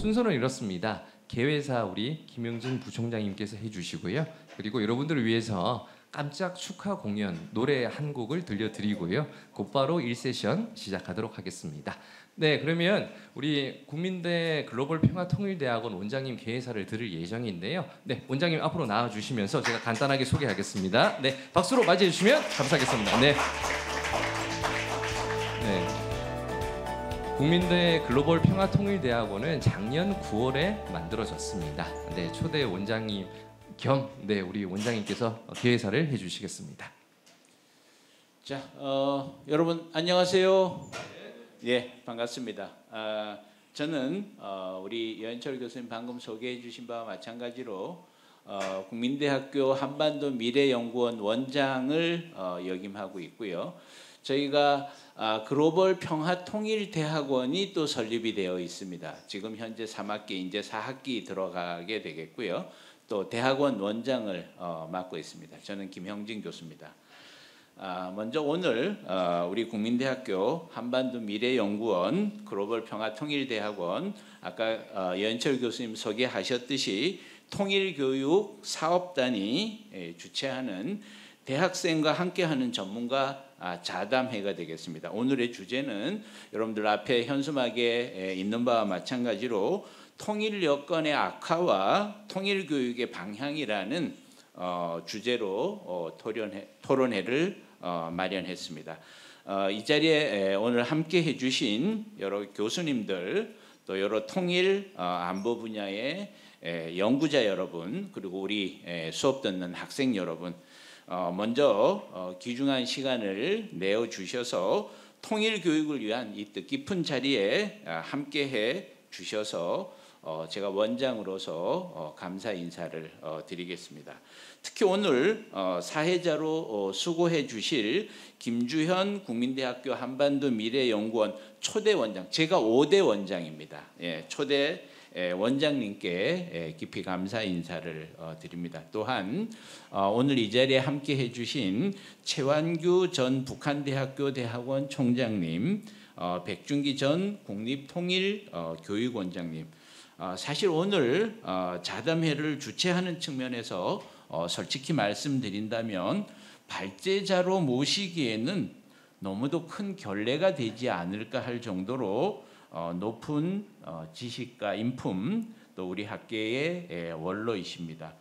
순서는 이렇습니다. 개회사 우리 김영진 부총장님께서 해주시고요. 그리고 여러분들을 위해서 깜짝 축하 공연 노래 한 곡을 들려드리고요. 곧바로 1세션 시작하도록 하겠습니다. 네, 그러면 우리 국민대 글로벌 평화통일대학원 원장님 개회사를 들을 예정인데요. 네, 원장님 앞으로 나와주시면서 제가 간단하게 소개하겠습니다. 네, 박수로 맞이해 주시면 감사하겠습니다. 네. 국민대 글로벌 평화통일대학원은 작년 9월에 만들어졌습니다. 네, 초대 원장님 겸 우리 원장님께서 개회사를 해주시겠습니다. 자, 여러분 안녕하세요. 예, 반갑습니다. 저는 우리 여인철 교수님 방금 소개해 주신 바와 마찬가지로 국민대학교 한반도 미래연구원 원장을 역임하고 있고요. 저희가 글로벌 평화통일대학원이 또 설립이 되어 있습니다. 지금 현재 3학기, 이제 4학기 들어가게 되겠고요. 또 대학원 원장을 맡고 있습니다. 저는 김형진 교수입니다. 먼저 오늘 우리 국민대학교 한반도 미래연구원 글로벌 평화통일대학원 아까 여인철 교수님 소개하셨듯이 통일교육 사업단이 주최하는 대학생과 함께하는 전문가 자담회가 되겠습니다. 오늘의 주제는 여러분들 앞에 현수막에 있는 바와 마찬가지로 통일 여건의 악화와 통일교육의 방향이라는 주제로 토론회를 마련했습니다. 이 자리에 오늘 함께 해주신 여러 교수님들 또 여러 통일 안보 분야의 연구자 여러분 그리고 우리 수업 듣는 학생 여러분 먼저 귀중한 시간을 내어주셔서 통일교육을 위한 이 뜻깊은 자리에 함께해 주셔서 제가 원장으로서 감사 인사를 드리겠습니다. 특히 오늘 사회자로 수고해 주실 김주현 국민대학교 한반도 미래연구원 초대 원장, 제가 5대 원장입니다. 예, 초대 원장님께 깊이 감사 인사를 드립니다. 또한 오늘 이 자리에 함께 해주신 최완규 전 북한대학교 대학원 총장님, 백준기 전 국립통일교육원장님, 사실 오늘 자담회를 주최하는 측면에서 솔직히 말씀드린다면 발제자로 모시기에는 너무도 큰 결례가 되지 않을까 할 정도로 높은 지식과 인품 또 우리 학계의 원로이십니다.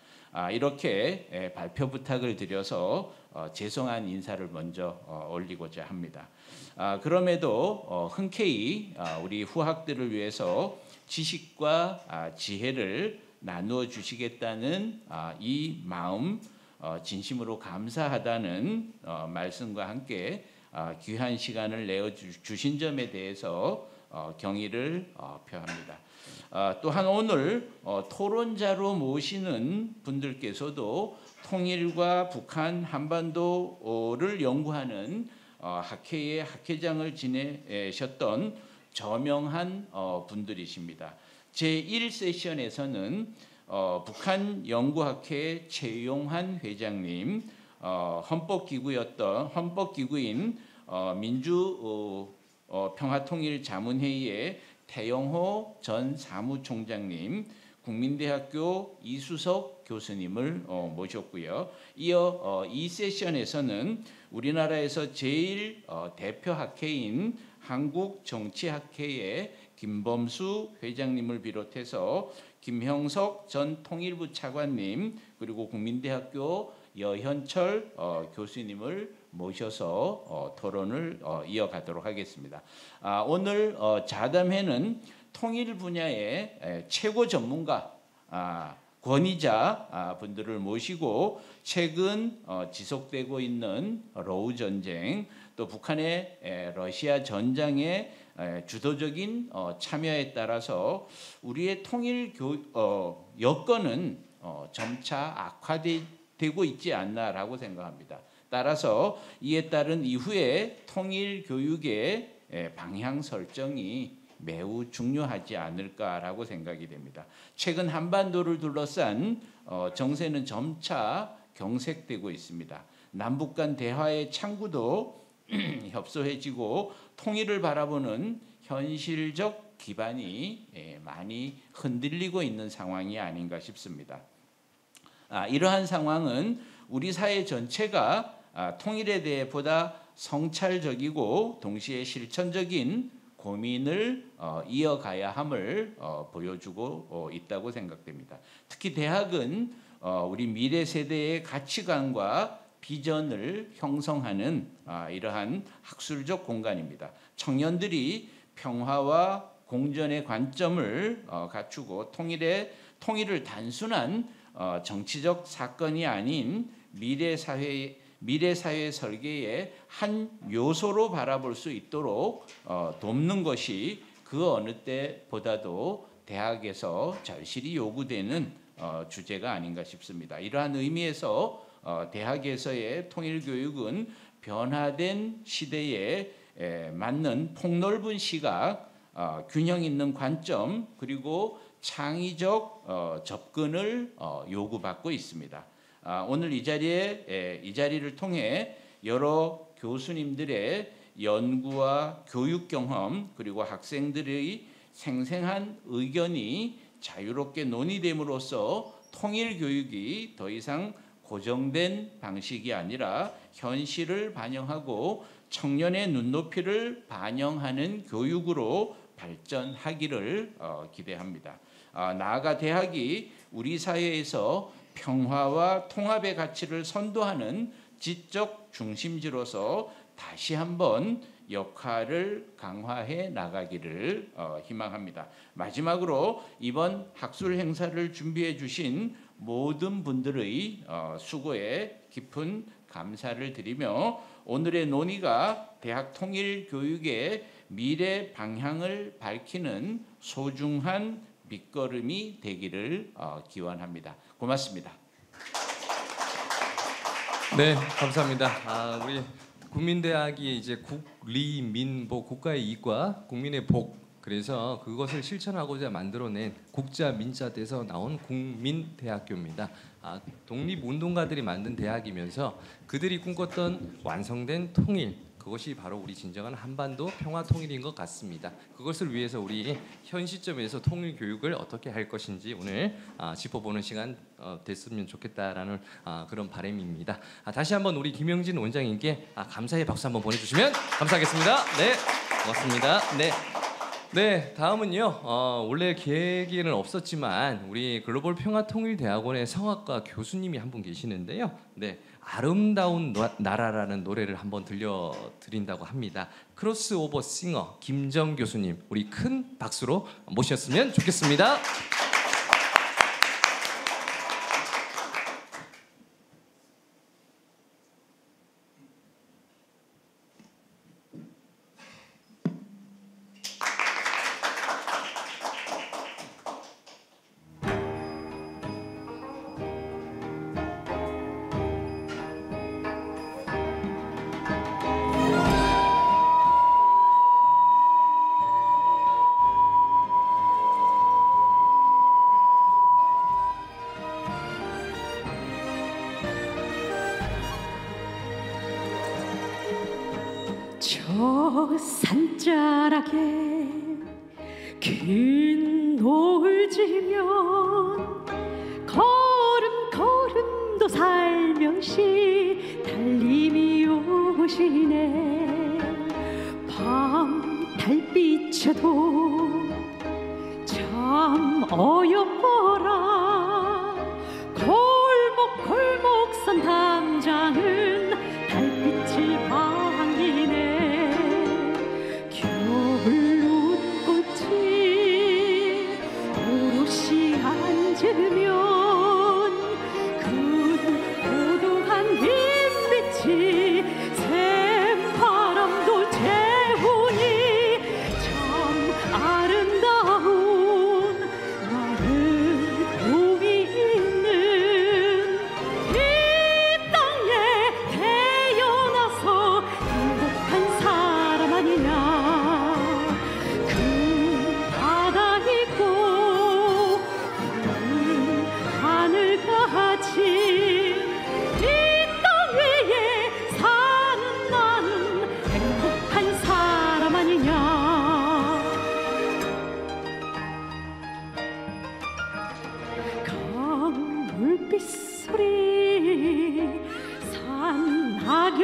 이렇게 발표 부탁을 드려서 죄송한 인사를 먼저 올리고자 합니다. 그럼에도 흔쾌히 우리 후학들을 위해서 지식과 지혜를 나누어 주시겠다는 이 마음 진심으로 감사하다는 말씀과 함께 귀한 시간을 내어 주신 점에 대해서 경의를 표합니다. 또한 오늘 토론자로 모시는 분들께서도 통일과 북한 한반도를 연구하는 학회의 학회장을 지내셨던 저명한 분들이십니다. 제1세션에서는 북한 연구학회 최용환 회장님, 헌법기구인 민주평화통일자문회의의 태영호 전 사무총장님, 국민대학교 이수석 교수님을 모셨고요. 이어 이 세션에서는 우리나라에서 제일 대표 학회인 한국정치학회의 김범수 회장님을 비롯해서 김형석 전 통일부 차관님 그리고 국민대학교 여현철 교수님을 모셔서 토론을 이어가도록 하겠습니다. 오늘 자담회는 통일 분야의 최고 전문가 권위자 분들을 모시고 최근 지속되고 있는 로우 전쟁 또 북한의 러시아 전장의 주도적인 참여에 따라서 우리의 통일 여건은 점차 악화되고 있지 않나라고 생각합니다. 따라서 이에 따른 이후에 통일 교육의 방향 설정이 매우 중요하지 않을까라고 생각이 됩니다. 최근 한반도를 둘러싼 정세는 점차 경색되고 있습니다. 남북 간 대화의 창구도 협소해지고 통일을 바라보는 현실적 기반이 많이 흔들리고 있는 상황이 아닌가 싶습니다. 이러한 상황은 우리 사회 전체가 통일에 대해 보다 성찰적이고 동시에 실천적인 고민을 이어가야 함을 보여주고 있다고 생각됩니다. 특히 대학은 우리 미래 세대의 가치관과 비전을 형성하는 이러한 학술적 공간입니다. 청년들이 평화와 공존의 관점을 갖추고 통일을 단순한 정치적 사건이 아닌 미래 사회 설계의 한 요소로 바라볼 수 있도록 돕는 것이 그 어느 때보다도 대학에서 절실히 요구되는 주제가 아닌가 싶습니다. 이러한 의미에서 대학에서의 통일 교육은 변화된 시대에 맞는 폭넓은 시각, 균형 있는 관점, 그리고 창의적 접근을 요구받고 있습니다. 오늘 이 자리를 통해 여러 교수님들의 연구와 교육 경험, 그리고 학생들의 생생한 의견이 자유롭게 논의됨으로써 통일 교육이 더 이상 고정된 방식이 아니라 현실을 반영하고 청년의 눈높이를 반영하는 교육으로 발전하기를 기대합니다. 나아가 대학이 우리 사회에서 평화와 통합의 가치를 선도하는 지적 중심지로서 다시 한번 역할을 강화해 나가기를 희망합니다. 마지막으로 이번 학술 행사를 준비해 주신 모든 분들의 수고에 깊은 감사를 드리며 오늘의 논의가 대학 통일 교육의 미래 방향을 밝히는 소중한 밑거름이 되기를 기원합니다. 고맙습니다. 네, 감사합니다. 우리 국민대학이 이제 국리민복, 국가의 이익과 국민의 복, 그래서 그것을 실천하고자 만들어낸 국자 민자돼서 나온 국민대학교입니다. 독립운동가들이 만든 대학이면서 그들이 꿈꿨던 완성된 통일, 그것이 바로 우리 진정한 한반도 평화 통일인 것 같습니다. 그것을 위해서 우리 현 시점에서 통일 교육을 어떻게 할 것인지 오늘 짚어보는 시간 됐으면 좋겠다라는 그런 바람입니다. 다시 한번 우리 김영진 원장님께 감사의 박수 한번 보내주시면 감사하겠습니다. 네, 고맙습니다. 네, 다음은요. 원래 계획에는 없었지만 우리 글로벌 평화통일대학원의 성악가 교수님이 한 분 계시는데요. 네, 아름다운 나라라는 노래를 한번 들려드린다고 합니다. 크로스오버 싱어 김정 교수님, 우리 큰 박수로 모셨으면 좋겠습니다. 저 산자락에 긴 돌 지면 걸음도 살며시 달림이 오시네. 밤 달빛에도 참 어여뻐라. 골목골목 산 담장은 달빛을 반기네. 겨울 눈꽃이 오롯이 앉으면 그 고독한 흰빛이 샘바람도 재우니 참 아름다운 마른 봄이 있는 이 땅에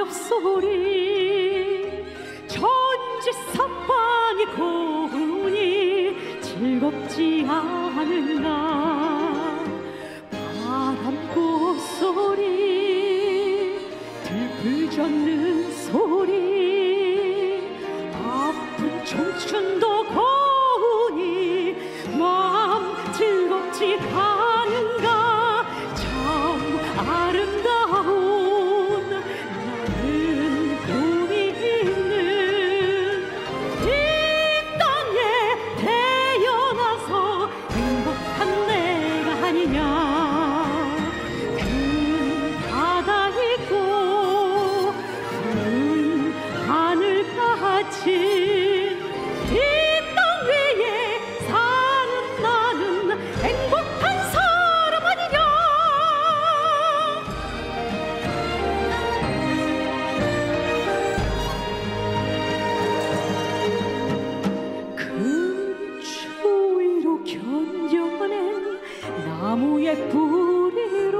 가엾소리 천지사방이 고우니 즐겁지 않은가 바람꽃 소리 들불 젓는 소리 아픈 청춘도 고우니 마음 즐겁지 않은가 참 아름다운 나는 꿈이 있는 이 땅에 태어나서 행복한 내가 아니냐 큰 바다 있고 큰 하늘같이 이 땅 위에 사는 나는 행복한 사람 아니냐 큰 추위로 견뎌낸 나무의 뿌리로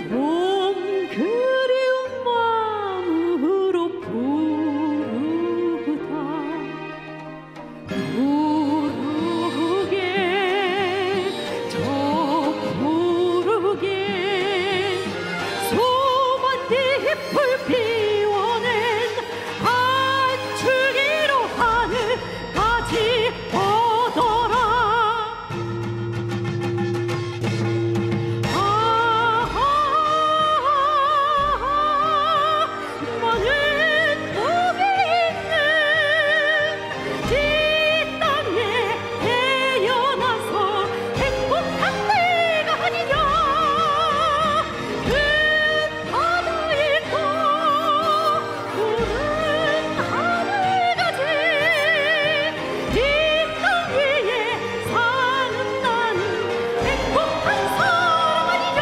봄 그리운 마음으로 부르다 부르게 더 부르게 수만 잎을 피워낸 한 줄기로 하늘까지 뻗어라 많은 복이 있는 이 땅에 태어나서 행복한 내가 아니냐 큰 바다 있고 푸른 하늘같이 이 땅 위에 사는 나는 행복한 사람 아니냐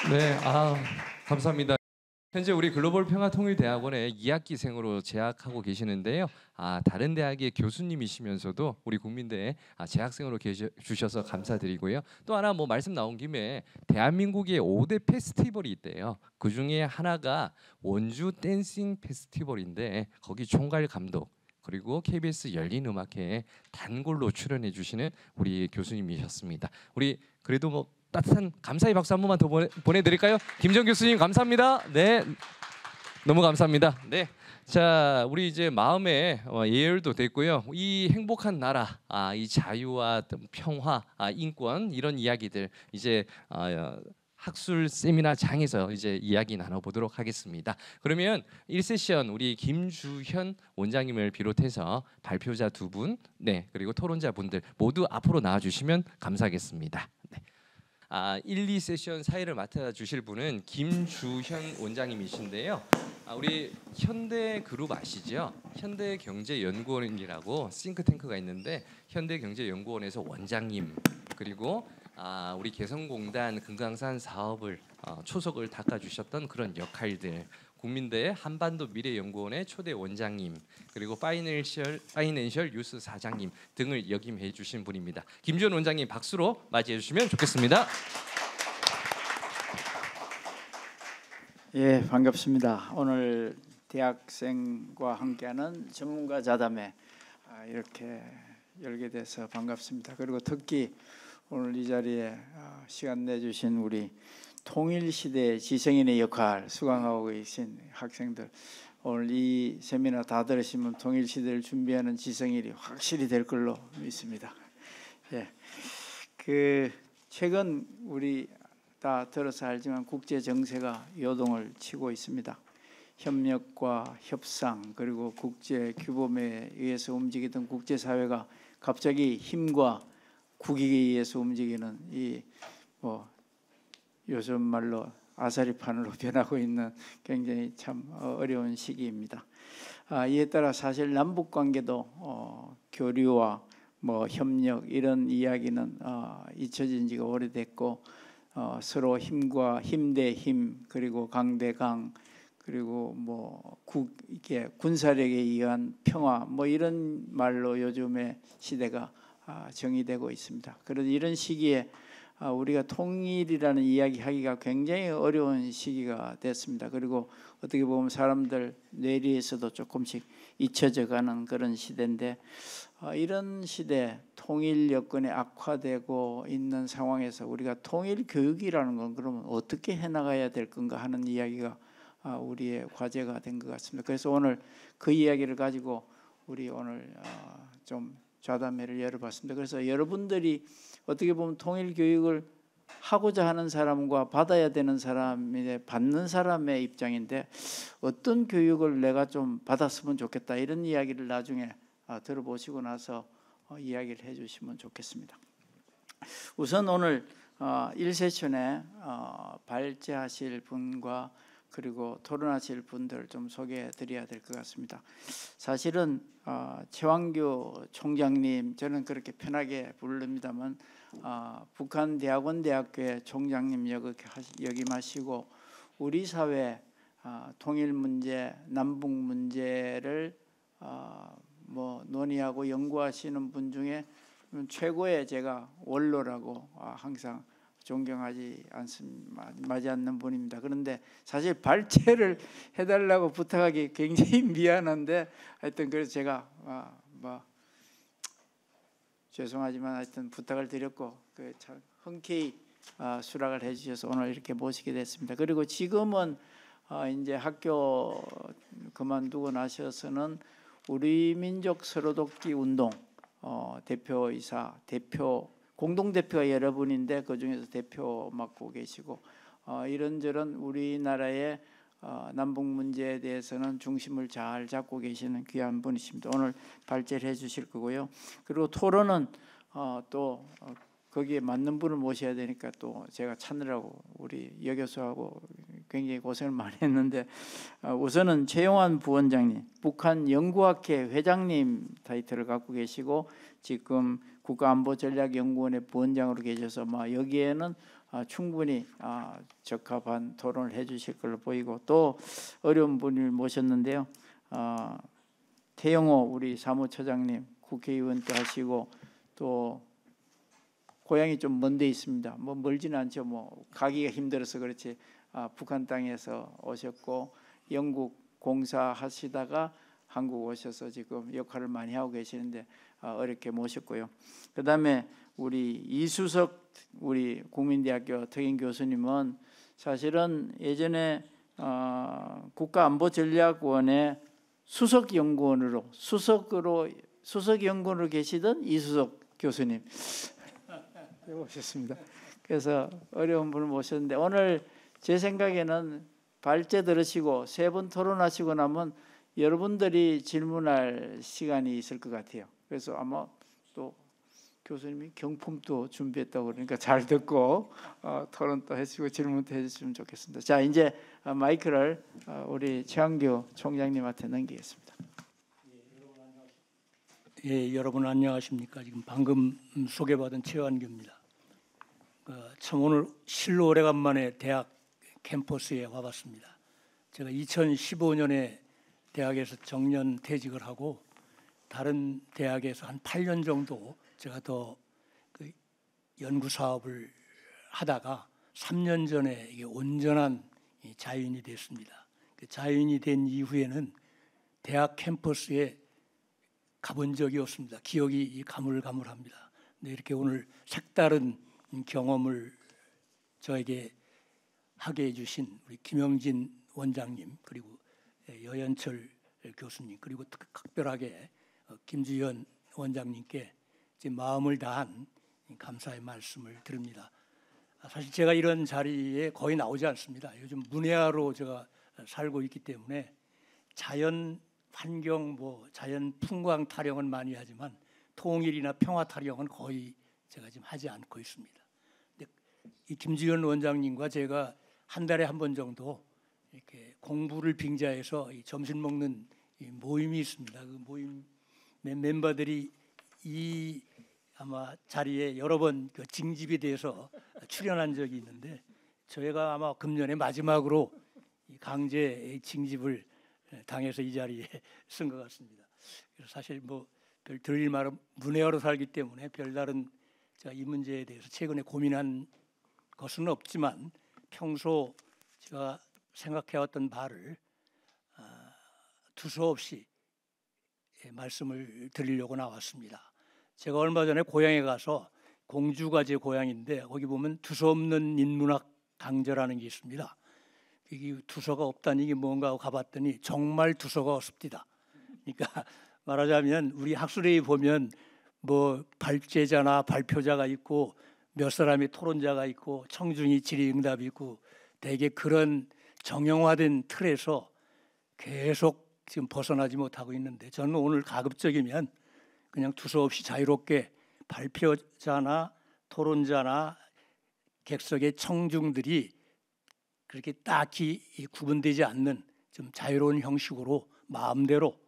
네, 감사합니다. 현재 우리 글로벌 평화통일대학원에 2학기생으로 재학하고 계시는데요. 다른 대학의 교수님이시면서도 우리 국민대에 재학생으로 주셔서 감사드리고요. 또 하나 말씀 나온 김에 대한민국의 5대 페스티벌이 있대요. 그 중에 하나가 원주 댄싱 페스티벌인데 거기 총괄 감독 그리고 KBS 열린음악회에 단골로 출연해 주시는 우리 교수님이셨습니다. 우리 그래도 따뜻한 감사의 박수 한 번만 더 보내드릴까요? 김정 교수님 감사합니다. 네, 너무 감사합니다. 네, 자 우리 이제 마음에 예열도 됐고요. 이 행복한 나라, 이 자유와 평화, 인권 이런 이야기들 이제 학술 세미나 장에서 이제 이야기 나눠보도록 하겠습니다. 그러면 1세션 우리 김주현 원장님을 비롯해서 발표자 두 분, 네 그리고 토론자 분들 모두 앞으로 나와주시면 감사하겠습니다. 네. 1, 2세션 사회를 맡아주실 분은 김주현 원장님이신데요. 우리 현대그룹 아시죠? 현대경제연구원이라고 싱크탱크가 있는데 현대경제연구원에서 원장님 그리고 우리 개성공단 금강산 사업을 초석을 닦아주셨던 그런 역할들 국민대 한반도 미래연구원의 초대 원장님 그리고 파이낸셜 뉴스 사장님 등을 역임해 주신 분입니다. 김주현 원장님 박수로 맞이해 주시면 좋겠습니다. 예, 반갑습니다. 오늘 대학생과 함께하는 전문가 자담회 이렇게 열게 돼서 반갑습니다. 그리고 특히 오늘 이 자리에 시간 내주신 우리 통일시대 지성인의 역할 수강하고 계신 학생들 오늘 이 세미나 다 들으시면 통일시대를 준비하는 지성인이 확실히 될 걸로 믿습니다. 예, 최근 우리 다 들어서 알지만 국제 정세가 요동을 치고 있습니다. 협력과 협상 그리고 국제 규범에 의해서 움직이던 국제사회가 갑자기 힘과 국익에 의해서 움직이는 이 요즘 말로 아사리판으로 변하고 있는 굉장히 참 어려운 시기입니다. 이에 따라 사실 남북 관계도 교류와 협력 이런 이야기는 잊혀진 지가 오래됐고 서로 힘과 힘 대 힘, 그리고 강 대 강, 그리고 뭐 이게 군사력에 의한 평화, 뭐 이런 말로 요즘의 시대가 정의되고 있습니다. 그래서 이런 시기에 우리가 통일이라는 이야기하기가 굉장히 어려운 시기가 됐습니다. 그리고 어떻게 보면 사람들 뇌리에서도 조금씩 잊혀져가는 그런 시대인데, 이런 시대, 통일 여건이 악화되고 있는 상황에서 우리가 통일 교육이라는 건 그러면 어떻게 해나가야 될 건가 하는 이야기가 우리의 과제가 된 것 같습니다. 그래서 오늘 그 이야기를 가지고 우리 오늘 좀 좌담회를 열어봤습니다. 그래서 여러분들이 어떻게 보면 통일 교육을 하고자 하는 사람과 받아야 되는 사람이 받는 사람의 입장인데, 어떤 교육을 내가 좀 받았으면 좋겠다, 이런 이야기를 나중에 들어보시고 나서 이야기를 해주시면 좋겠습니다. 우선 오늘 1세션에 발제하실 분과 그리고 토론하실 분들 좀 소개해 드려야 될 것 같습니다. 사실은 최완규 총장님, 저는 그렇게 편하게 부릅니다만 북한 대학원 대학교의 총장님 역임하시고 우리 사회 통일 문제, 남북 문제를 뭐 논의하고 연구하시는 분 중에 최고의 제가 원로라고 항상 존경하지 않는 분입니다. 그런데 사실 발제를 해달라고 부탁하기 굉장히 미안한데, 하여튼 그래서 제가 죄송하지만 하여튼 부탁을 드렸고 참 흔쾌히 수락을 해주셔서 오늘 이렇게 모시게 됐습니다. 그리고 지금은 이제 학교 그만두고 나셔서는 우리 민족 서로돕기 운동 대표이사, 공동대표가 여러분인데 그 중에서 대표 맡고 계시고 이런저런 우리나라의 남북 문제에 대해서는 중심을 잘 잡고 계시는 귀한 분이십니다. 오늘 발제를 해주실 거고요. 그리고 토론은 또 거기에 맞는 분을 모셔야 되니까 또 제가 찾느라고 우리 여 교수하고 굉장히 고생을 많이 했는데, 우선은 최용환 부원장님, 북한연구학회 회장님 타이틀을 갖고 계시고 지금 국가안보전략연구원의 부원장으로 계셔서 여기에는 충분히 적합한 토론을 해주실 걸로 보이고, 또 어려운 분을 모셨는데요. 태영호 우리 사무처장님 국회의원도 하시고, 또 고향이 좀 먼 데 있습니다. 뭐 멀지는 않죠. 뭐 가기가 힘들어서 그렇지 북한 땅에서 오셨고 영국 공사하시다가 한국 오셔서 지금 역할을 많이 하고 계시는데 어렵게 모셨고요. 그다음에 우리 이수석 우리 국민대학교 특임 교수님은 사실은 예전에 국가안보전략원의 수석연구원으로 계시던 이수석 교수님 오셨습니다. 그래서 어려운 분을 모셨는데, 오늘 제 생각에는 발제 들으시고 세 번 토론하시고 나면 여러분들이 질문할 시간이 있을 것 같아요. 그래서 아마 또 교수님이 경품도 준비했다고 그러니까 잘 듣고 토론도 해주시고 질문도 해주시면 좋겠습니다. 자, 이제 마이크를 우리 최완규 총장님한테 넘기겠습니다. 예, 여러분 안녕하십니까? 지금 방금 소개받은 최완규입니다. 참 오늘 실로 오래간만에 대학 캠퍼스에 와봤습니다. 제가 2015년에 대학에서 정년 퇴직을 하고 다른 대학에서 한 8년 정도 제가 더 연구 사업을 하다가 3년 전에 이게 온전한 자유인이 됐습니다. 그 자유인이 된 이후에는 대학 캠퍼스에 가본 적이 없습니다. 기억이 가물가물합니다. 근데 이렇게 오늘 색다른 경험을 저에게 하게 해주신 우리 김영진 원장님, 그리고 여연철 교수님, 그리고 특별하게 김주현 원장님께 제 마음을 다한 감사의 말씀을 드립니다. 사실 제가 이런 자리에 거의 나오지 않습니다. 요즘 문해아로 제가 살고 있기 때문에 자연 환경, 자연 풍광 타령은 많이 하지만 통일이나 평화 타령은 거의 제가 지금 하지 않고 있습니다. 근데 이 김주현 원장님과 제가 한 달에 한 번 정도 이렇게 공부를 빙자해서 점심 먹는 모임이 있습니다. 그 모임 멤버들이 이 아마 자리에 여러 번 그 징집이 돼서 출연한 적이 있는데 저희가 아마 금년에 마지막으로 이 강제 징집을 당해서 이 자리에 쓴 것 같습니다. 그래서 사실 뭐 별 드릴 말은 문외하로 살기 때문에 별다른 제가 이 문제에 대해서 최근에 고민한 것은 없지만 평소 제가 생각해왔던 바를 두서없이 말씀을 드리려고 나왔습니다. 제가 얼마 전에 고향에 가서 공주가 제 고향인데 거기 보면 두서없는 인문학 강좌라는 게 있습니다. 이게 두서가 없다는 이게 뭔가 하고 가봤더니 정말 두서가 없습니다. 그러니까 말하자면 우리 학술회에 보면 뭐 발제자나 발표자가 있고 몇 사람이 토론자가 있고 청중이 질의응답이 있고 대개 그런 정형화된 틀에서 계속 지금 벗어나지 못하고 있는데 저는 오늘 가급적이면 그냥 두서없이 자유롭게 발표자나 토론자나 객석의 청중들이 그렇게 딱히 구분되지 않는 좀 자유로운 형식으로 마음대로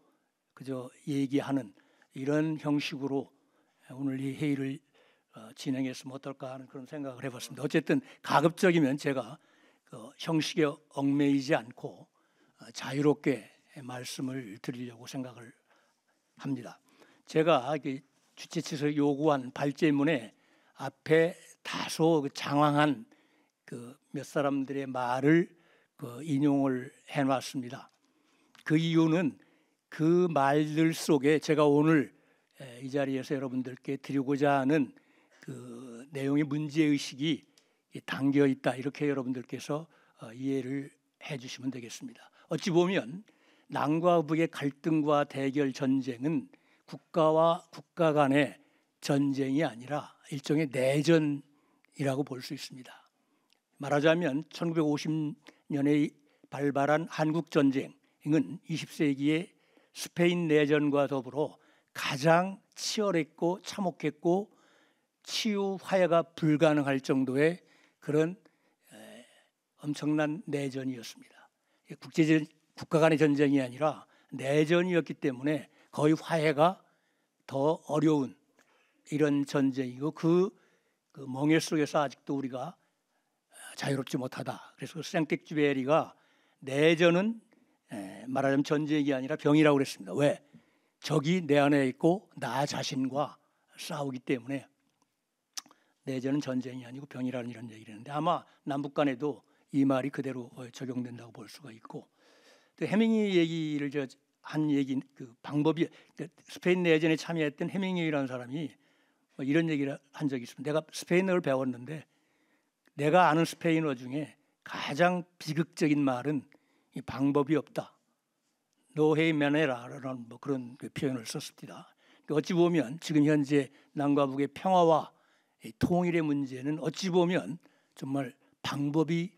그저 얘기하는 이런 형식으로 오늘 이 회의를 진행했으면 어떨까 하는 그런 생각을 해봤습니다. 어쨌든 가급적이면 제가 그 형식에 얽매이지 않고 자유롭게 말씀을 드리려고 생각을 합니다. 제가 주최 측에서 요구한 발제문에 앞에 다소 장황한 그 몇 사람들의 말을 인용을 해놨습니다. 그 이유는 그 말들 속에 제가 오늘 이 자리에서 여러분들께 드리고자 하는 그 내용의 문제의식이 담겨 있다 이렇게 여러분들께서 이해를 해주시면 되겠습니다. 어찌 보면 남과 북의 갈등과 대결 전쟁은 국가와 국가 간의 전쟁이 아니라 일종의 내전이라고 볼 수 있습니다. 말하자면 1950년에 발발한 한국전쟁은 20세기의 스페인 내전과 더불어 가장 치열했고 참혹했고 치유 화해가 불가능할 정도의 그런 엄청난 내전이었습니다. 국가 간의 전쟁이 아니라 내전이었기 때문에 거의 화해가 더 어려운 이런 전쟁이고 그 멍에 속에서 아직도 우리가 자유롭지 못하다. 그래서 생텍쥐베리가 내전은 말하자면 전쟁이 아니라 병이라고 그랬습니다. 왜? 적이 내 안에 있고 나 자신과 싸우기 때문에 내전은 전쟁이 아니고 병이라는 이런 얘기를 했는데 아마 남북 간에도 이 말이 그대로 적용된다고 볼 수가 있고 또 해밍웨이 얘기를 한 얘기 그 방법이 스페인 내전에 참여했던 해밍웨이라는 사람이 이런 얘기를 한 적이 있습니다. 내가 스페인어를 배웠는데 내가 아는 스페인어 중에 가장 비극적인 말은 이 방법이 없다. 노헤이 메네라라는 뭐 그런 표현을 썼습니다. 어찌 보면 지금 현재 남과 북의 평화와 통일의 문제는 어찌 보면 정말 방법이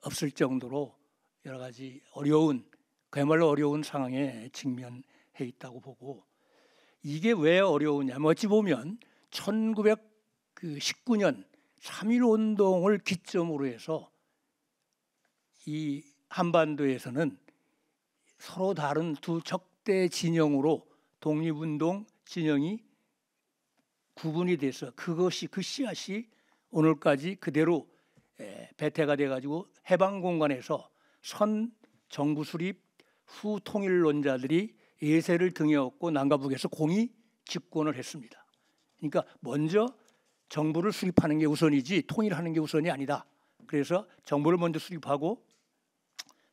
없을 정도로 여러 가지 어려운 그야말로 어려운 상황에 직면해 있다고 보고 이게 왜 어려우냐면 어찌 보면 1919년 3.1운동을 기점으로 해서 이 한반도에서는 서로 다른 두 적대 진영으로 독립운동 진영이 구분이 돼서 그것이 그 씨앗이 오늘까지 그대로 배태가 돼가지고 해방 공간에서 선 정부 수립 후 통일론자들이 예세를 등에 업고 남과 북에서 공이 집권을 했습니다. 그러니까 먼저 정부를 수립하는 게 우선이지 통일하는 게 우선이 아니다. 그래서 정부를 먼저 수립하고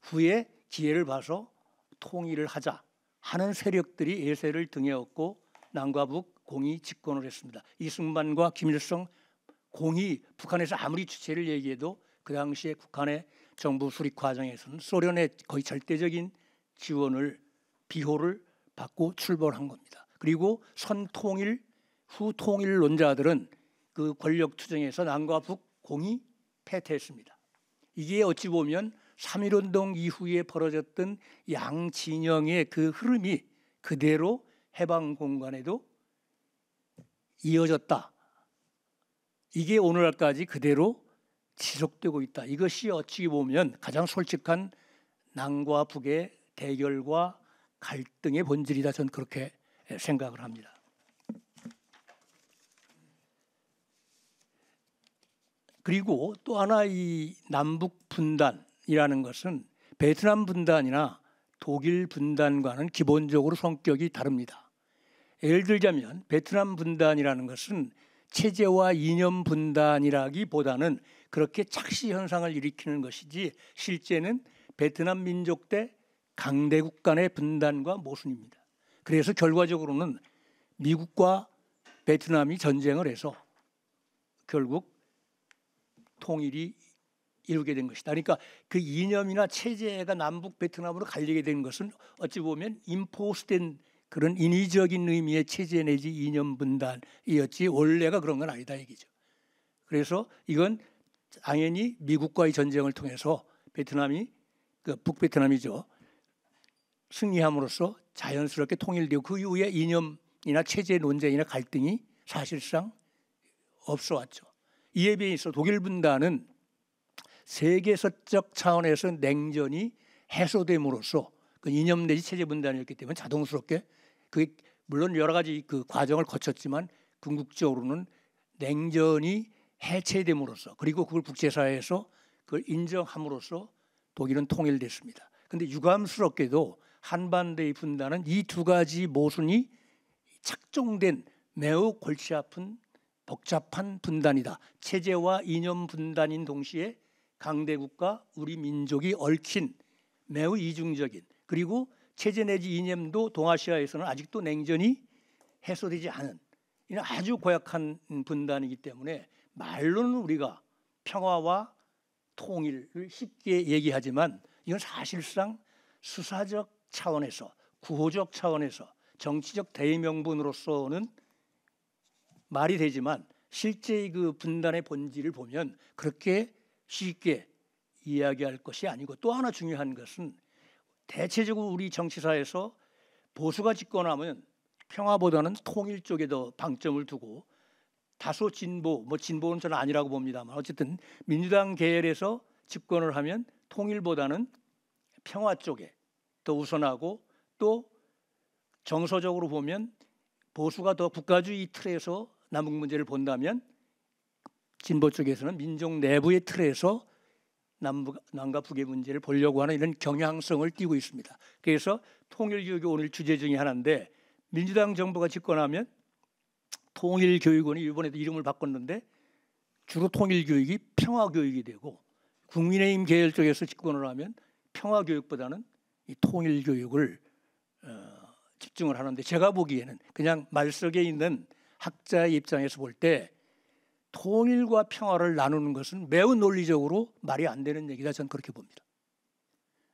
후에 기회를 봐서 통일을 하자 하는 세력들이 예세를 등에 업고 남과 북 공이 집권을 했습니다. 이승만과 김일성 공이 북한에서 아무리 주체를 얘기해도 그 당시에 북한의 정부 수립 과정에서는 소련의 거의 절대적인 지원을 비호를 받고 출범한 겁니다. 그리고 선통일 후 통일론자들은 그 권력 투쟁에서 남과 북 공이 패퇴했습니다. 이게 어찌 보면 3.1운동 이후에 벌어졌던 양 진영의 그 흐름이 그대로 해방 공간에도 이어졌다. 이게 오늘날까지 그대로 지속되고 있다. 이것이 어찌 보면 가장 솔직한 남과 북의 대결과 갈등의 본질이다. 저는 그렇게 생각을 합니다. 그리고 또 하나 이 남북 분단이라는 것은 베트남 분단이나 독일 분단과는 기본적으로 성격이 다릅니다. 예를 들자면 베트남 분단이라는 것은 체제와 이념 분단이라기보다는 그렇게 착시 현상을 일으키는 것이지 실제는 베트남 민족 대 강대국 간의 분단과 모순입니다. 그래서 결과적으로는 미국과 베트남이 전쟁을 해서 결국 통일이 이루게 된 것이다. 그러니까 그 이념이나 체제가 남북 베트남으로 갈리게 된 것은 어찌 보면 임포스된 그런 인위적인 의미의 체제 내지 이념 분단이었지 원래가 그런 건 아니다 얘기죠. 그래서 이건 당연히 미국과의 전쟁을 통해서 베트남이 그 북베트남이죠. 승리함으로써 자연스럽게 통일되고 그 이후에 이념이나 체제 논쟁이나 갈등이 사실상 없어왔죠. 이에 비해서 독일 분단은 세계사적 차원에서 냉전이 해소됨으로써 그 이념 내지 체제 분단이었기 때문에 자동스럽게 그 물론 여러 가지 그 과정을 거쳤지만 궁극적으로는 냉전이 해체됨으로써 그리고 그걸 국제사회에서 그걸 인정함으로써 독일은 통일됐습니다. 그런데 유감스럽게도 한반도의 분단은 이 두 가지 모순이 착종된 매우 골치 아픈 복잡한 분단이다. 체제와 이념 분단인 동시에 강대국과 우리 민족이 얽힌 매우 이중적인 그리고 체제 내지 이념도 동아시아에서는 아직도 냉전이 해소되지 않은 이런 아주 고약한 분단이기 때문에 말로는 우리가 평화와 통일을 쉽게 얘기하지만 이건 사실상 수사적 차원에서 구호적 차원에서 정치적 대의명분으로서는 말이 되지만 실제 그 분단의 본질을 보면 그렇게 쉽게 이야기할 것이 아니고 또 하나 중요한 것은 대체적으로 우리 정치사에서 보수가 집권하면 평화보다는 통일 쪽에 더 방점을 두고 다소 진보, 진보는 저는 아니라고 봅니다만 어쨌든 민주당 계열에서 집권을 하면 통일보다는 평화 쪽에 더 우선하고 또 정서적으로 보면 보수가 더 국가주의 틀에서 남북 문제를 본다면 진보 쪽에서는 민족 내부의 틀에서 남과 북의 문제를 보려고 하는 이런 경향성을 띠고 있습니다. 그래서 통일교육이 오늘 주제 중에 하나인데 민주당 정부가 집권하면 통일교육원이 이번에도 이름을 바꿨는데 주로 통일교육이 평화교육이 되고 국민의힘 계열 쪽에서 집권을 하면 평화교육보다는 이 통일교육을 집중을 하는데 제가 보기에는 그냥 말 속에 있는 학자의 입장에서 볼 때 통일과 평화를 나누는 것은 매우 논리적으로 말이 안 되는 얘기다 저는 그렇게 봅니다.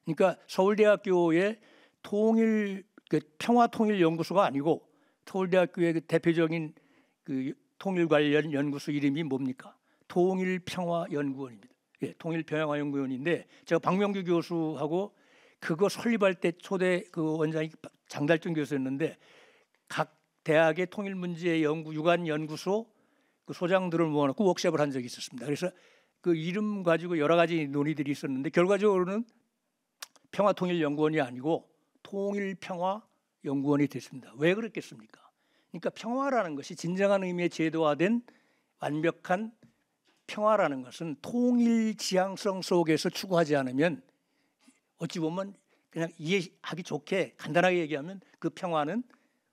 그러니까 서울대학교의 평화통일연구소가 아니고 서울대학교의 그 대표적인 그 통일 관련 연구소 이름이 뭡니까? 통일평화연구원입니다. 예, 통일평화연구원인데 제가 박명규 교수하고 그거 설립할 때 초대 그 원장이 장달중 교수였는데 각 대학의 통일 문제 연구 유관 연구소 그 소장들을 모아놓고 워크숍을 한 적이 있었습니다. 그래서 그 이름 가지고 여러 가지 논의들이 있었는데 결과적으로는 평화통일연구원이 아니고 통일평화연구원이 됐습니다. 왜 그랬겠습니까? 그러니까 평화라는 것이 진정한 의미의 제도화된 완벽한 평화라는 것은 통일 지향성 속에서 추구하지 않으면 어찌 보면 그냥 이해하기 좋게 간단하게 얘기하면 그 평화는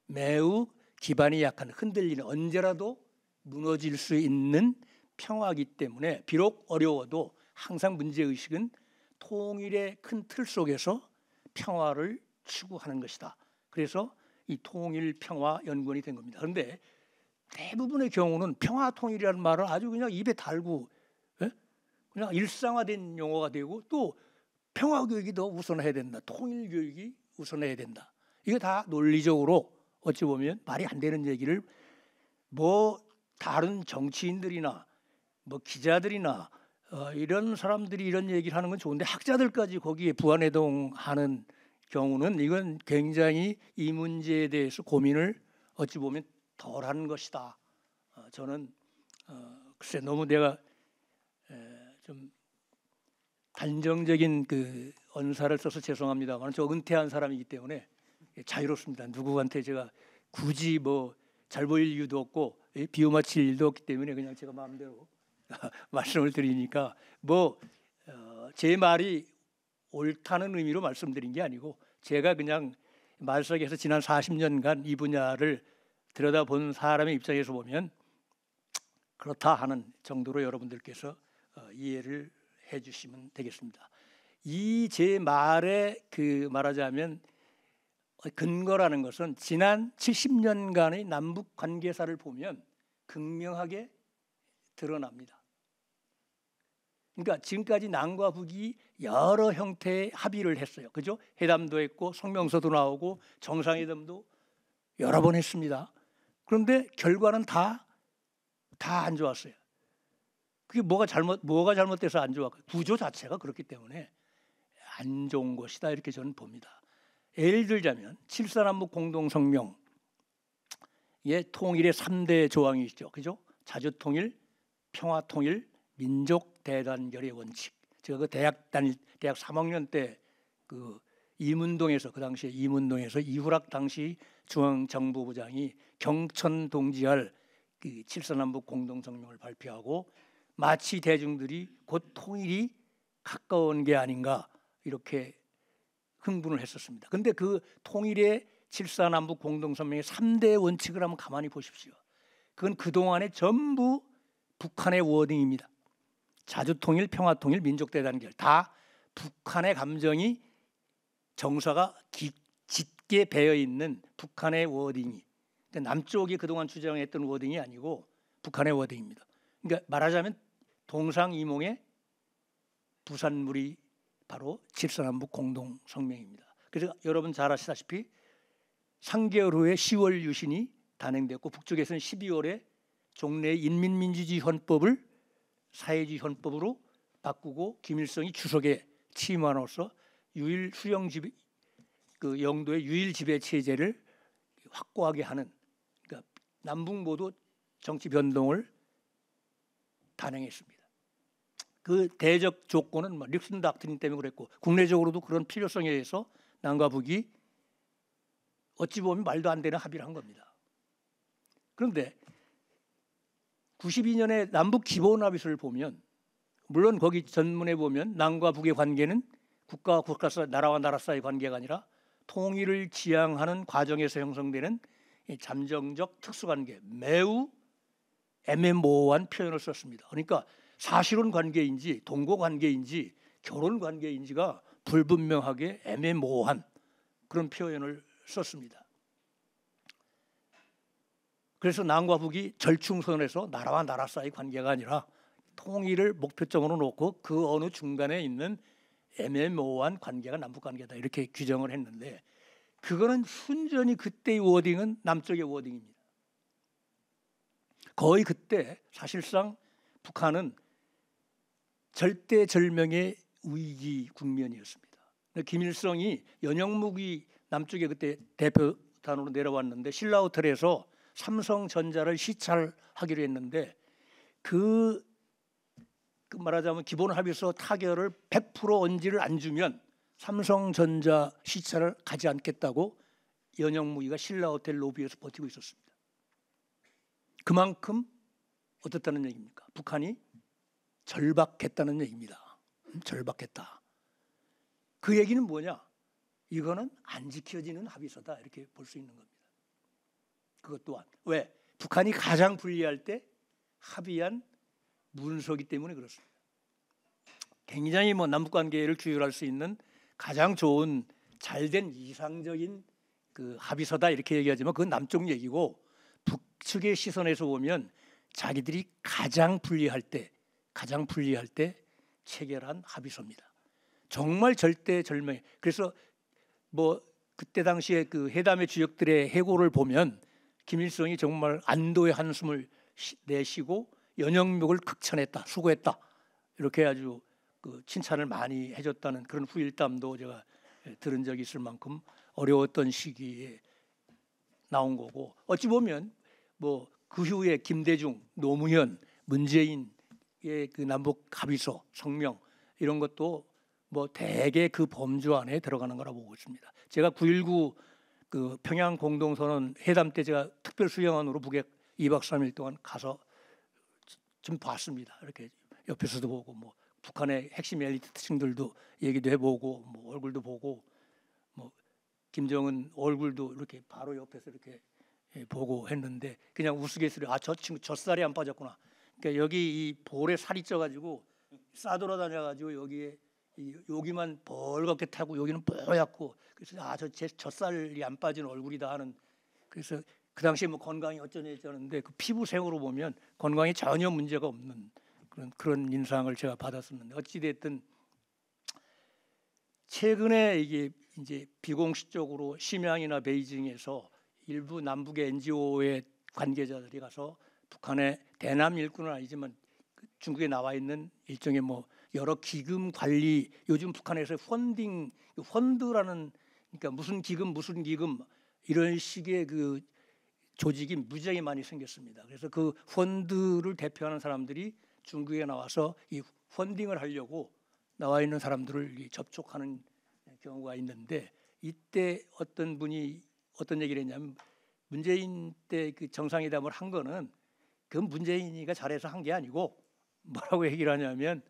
매우 기반이 약한 흔들리는 언제라도 무너질 수 있는 평화이기 때문에 비록 어려워도 항상 문제의식은 통일의 큰 틀 속에서 평화를 추구하는 것이다. 그래서 이 통일평화연구원이 된 겁니다. 그런데 대부분의 경우는 평화통일이라는 말을 아주 그냥 입에 달고 그냥 일상화된 용어가 되고 또 평화교육이 더 우선해야 된다. 통일교육이 우선해야 된다. 이거 다 논리적으로 어찌 보면 말이 안 되는 얘기를 다른 정치인들이나 기자들이나 이런 사람들이 이런 얘기를 하는 건 좋은데 학자들까지 거기에 부안해동하는 경우는 이건 굉장히 이 문제에 대해서 고민을 어찌 보면 덜한 것이다. 저는 글쎄 너무 내가 좀 단정적인 그 언사를 써서 죄송합니다만 저 은퇴한 사람이기 때문에 자유롭습니다. 누구한테 제가 굳이 잘 보일 이유도 없고 비유 맞힐 일도 없기 때문에 그냥 제가 마음대로 말씀을 드리니까 제 말이 옳다는 의미로 말씀드린 게 아니고 제가 그냥 말 속에서 지난 40년간 이 분야를 들여다본 사람의 입장에서 보면 그렇다 하는 정도로 여러분들께서 이해를 해주시면 되겠습니다. 이 제 말에 말하자면 근거라는 것은 지난 70년간의 남북 관계사를 보면 극명하게 드러납니다. 그러니까 지금까지 남과 북이 여러 형태의 합의를 했어요. 그죠? 회담도 했고 성명서도 나오고 정상회담도 여러 번 했습니다. 그런데 결과는 다 안 좋았어요. 그게 뭐가 잘못돼서 안 좋았고 구조 자체가 그렇기 때문에 안 좋은 것이다 이렇게 저는 봅니다. 예를 들자면 7.4남북 공동성명의 통일의 3대 조항이 있죠. 그죠? 자주통일, 평화통일, 민족대단결의 원칙. 제가 그 대학 3학년 때 이문동에서 그 당시에 이문동에서 이후락 당시 중앙정보부장이 경천 동지할 7.4남북 공동성명을 발표하고 마치 대중들이 곧 통일이 가까운 게 아닌가 이렇게 흥분을 했었습니다. 그런데 그 통일의 7.4남북 공동성명의 3대 원칙을 한번 가만히 보십시오. 그건 그동안에 전부 북한의 워딩입니다. 자주통일, 평화통일, 민족대단결 다 북한의 감정이 정서가 짙게 배어있는 북한의 워딩이 남쪽이 그동안 주장했던 워딩이 아니고 북한의 워딩입니다. 그러니까 말하자면 동상이몽의 부산물이 바로 7.4남북 공동성명입니다. 그래서 여러분 잘 아시다시피 3개월 후에 10월 유신이 단행됐고 북쪽에서는 12월에 종래의 인민민주주의 헌법을 사회주의 헌법으로 바꾸고 김일성이 주석에 취임함으로써 유일 수령 지배 영도의 유일 지배 체제를 확고하게 하는 그러니까 남북 모두 정치 변동을 단행했습니다. 그 대적 조건은 릭슨 닥트린 때문에 그랬고 국내적으로도 그런 필요성에 의해서 남과 북이 어찌 보면 말도 안 되는 합의를 한 겁니다. 그런데 92년에 남북 기본합의서를 보면 물론 거기 전문에 보면 남과 북의 관계는 국가와 국가 사이, 나라와 나라 사이의 관계가 아니라 통일을 지향하는 과정에서 형성되는 잠정적 특수관계, 매우 애매모호한 표현을 썼습니다. 그러니까 사실혼 관계인지 동거 관계인지 결혼 관계인지가 불분명하게 애매모호한 그런 표현을 썼습니다. 그래서 남과 북이 절충선에서 나라와 나라 사이 관계가 아니라 통일을 목표점으로 놓고 그 어느 중간에 있는 애매모호한 관계가 남북관계다 이렇게 규정을 했는데 그거는 순전히 그때의 워딩은 남쪽의 워딩입니다. 거의 그때 사실상 북한은 절대절명의 위기 국면이었습니다. 김일성이 연영묵이 남쪽에 그때 대표단으로 내려왔는데 신라호텔에서 삼성전자를 시찰하기로 했는데 그 말하자면 기본 합의서 타결을 100% 언지를 안 주면 삼성전자 시찰을 가지 않겠다고 연영무기가 신라호텔 로비에서 버티고 있었습니다. 그만큼 어떻다는 얘기입니까? 북한이 절박했다는 얘기입니다. 절박했다. 그 얘기는 뭐냐? 이거는 안 지켜지는 합의서다 이렇게 볼 수 있는 겁니다. 그것 또한 왜? 북한이 가장 불리할 때 합의한 문서기 때문에 그렇습니다. 굉장히 남북관계를 규율할 수 있는 가장 좋은 잘된 이상적인 그 합의서다 이렇게 얘기하지만 그건 남쪽 얘기고 북측의 시선에서 보면 자기들이 가장 불리할 때 체결한 합의서입니다. 정말 절대절명. 그래서 그때 당시에 그 회담의 주역들의 해고를 보면 김일성이 정말 안도의 한숨을 내쉬고 연영묵을 극찬했다, 수고했다 이렇게 아주 그 칭찬을 많이 해줬다는 그런 후일담도 제가 들은 적이 있을 만큼 어려웠던 시기에 나온 거고 어찌 보면 그 후에 김대중, 노무현, 문재인의 그 남북 합의서, 성명 이런 것도 대개 그 범주 안에 들어가는 거라고 보고 있습니다. 제가 9.19 그 평양 공동선언 회담 때 제가 특별 수행원으로 북에 2박 3일 동안 가서 좀 봤습니다. 이렇게 옆에서도 보고 뭐 북한의 핵심 엘리트층들도 얘기도 해보고 뭐 얼굴도 보고 뭐 김정은 얼굴도 이렇게 바로 옆에서 이렇게 보고 했는데 그냥 우스갯소리 저 친구 젖살이 안 빠졌구나. 그러니까 여기 이 볼에 살이 쪄가지고 싸돌아다녀가지고 여기만 벌겋게 타고 여기는 뽀얗고 그래서 저 젖살이 안 빠진 얼굴이다 하는. 그래서 그 당시에 뭐 건강이 어쩌는데 그 피부색으로 보면 건강에 전혀 문제가 없는 그런 인상을 제가 받았었는데 어찌 됐든 최근에 이게 이제 비공식적으로 심양이나 베이징에서 일부 남북의 NGO의 관계자들이 가서 북한의 대남 일꾼은 아니지만 중국에 나와 있는 일종의 뭐 여러 기금 관리 요즘 북한에서 펀드라는 그러니까 무슨 기금 이런 식의 그 조직이 무지하게 많이 생겼습니다. 그래서 그 펀드를 대표하는 사람들이 중국에 나와서 이 펀딩을 하려고 나와 있는 사람들을 접촉하는 경우가 있는데 이때 어떤 분이 어떤 얘기를 했냐면 문재인 때 그 정상회담을 한 거는 그 문재인이가 잘해서 한 게 아니고 뭐라고 얘기를 하냐면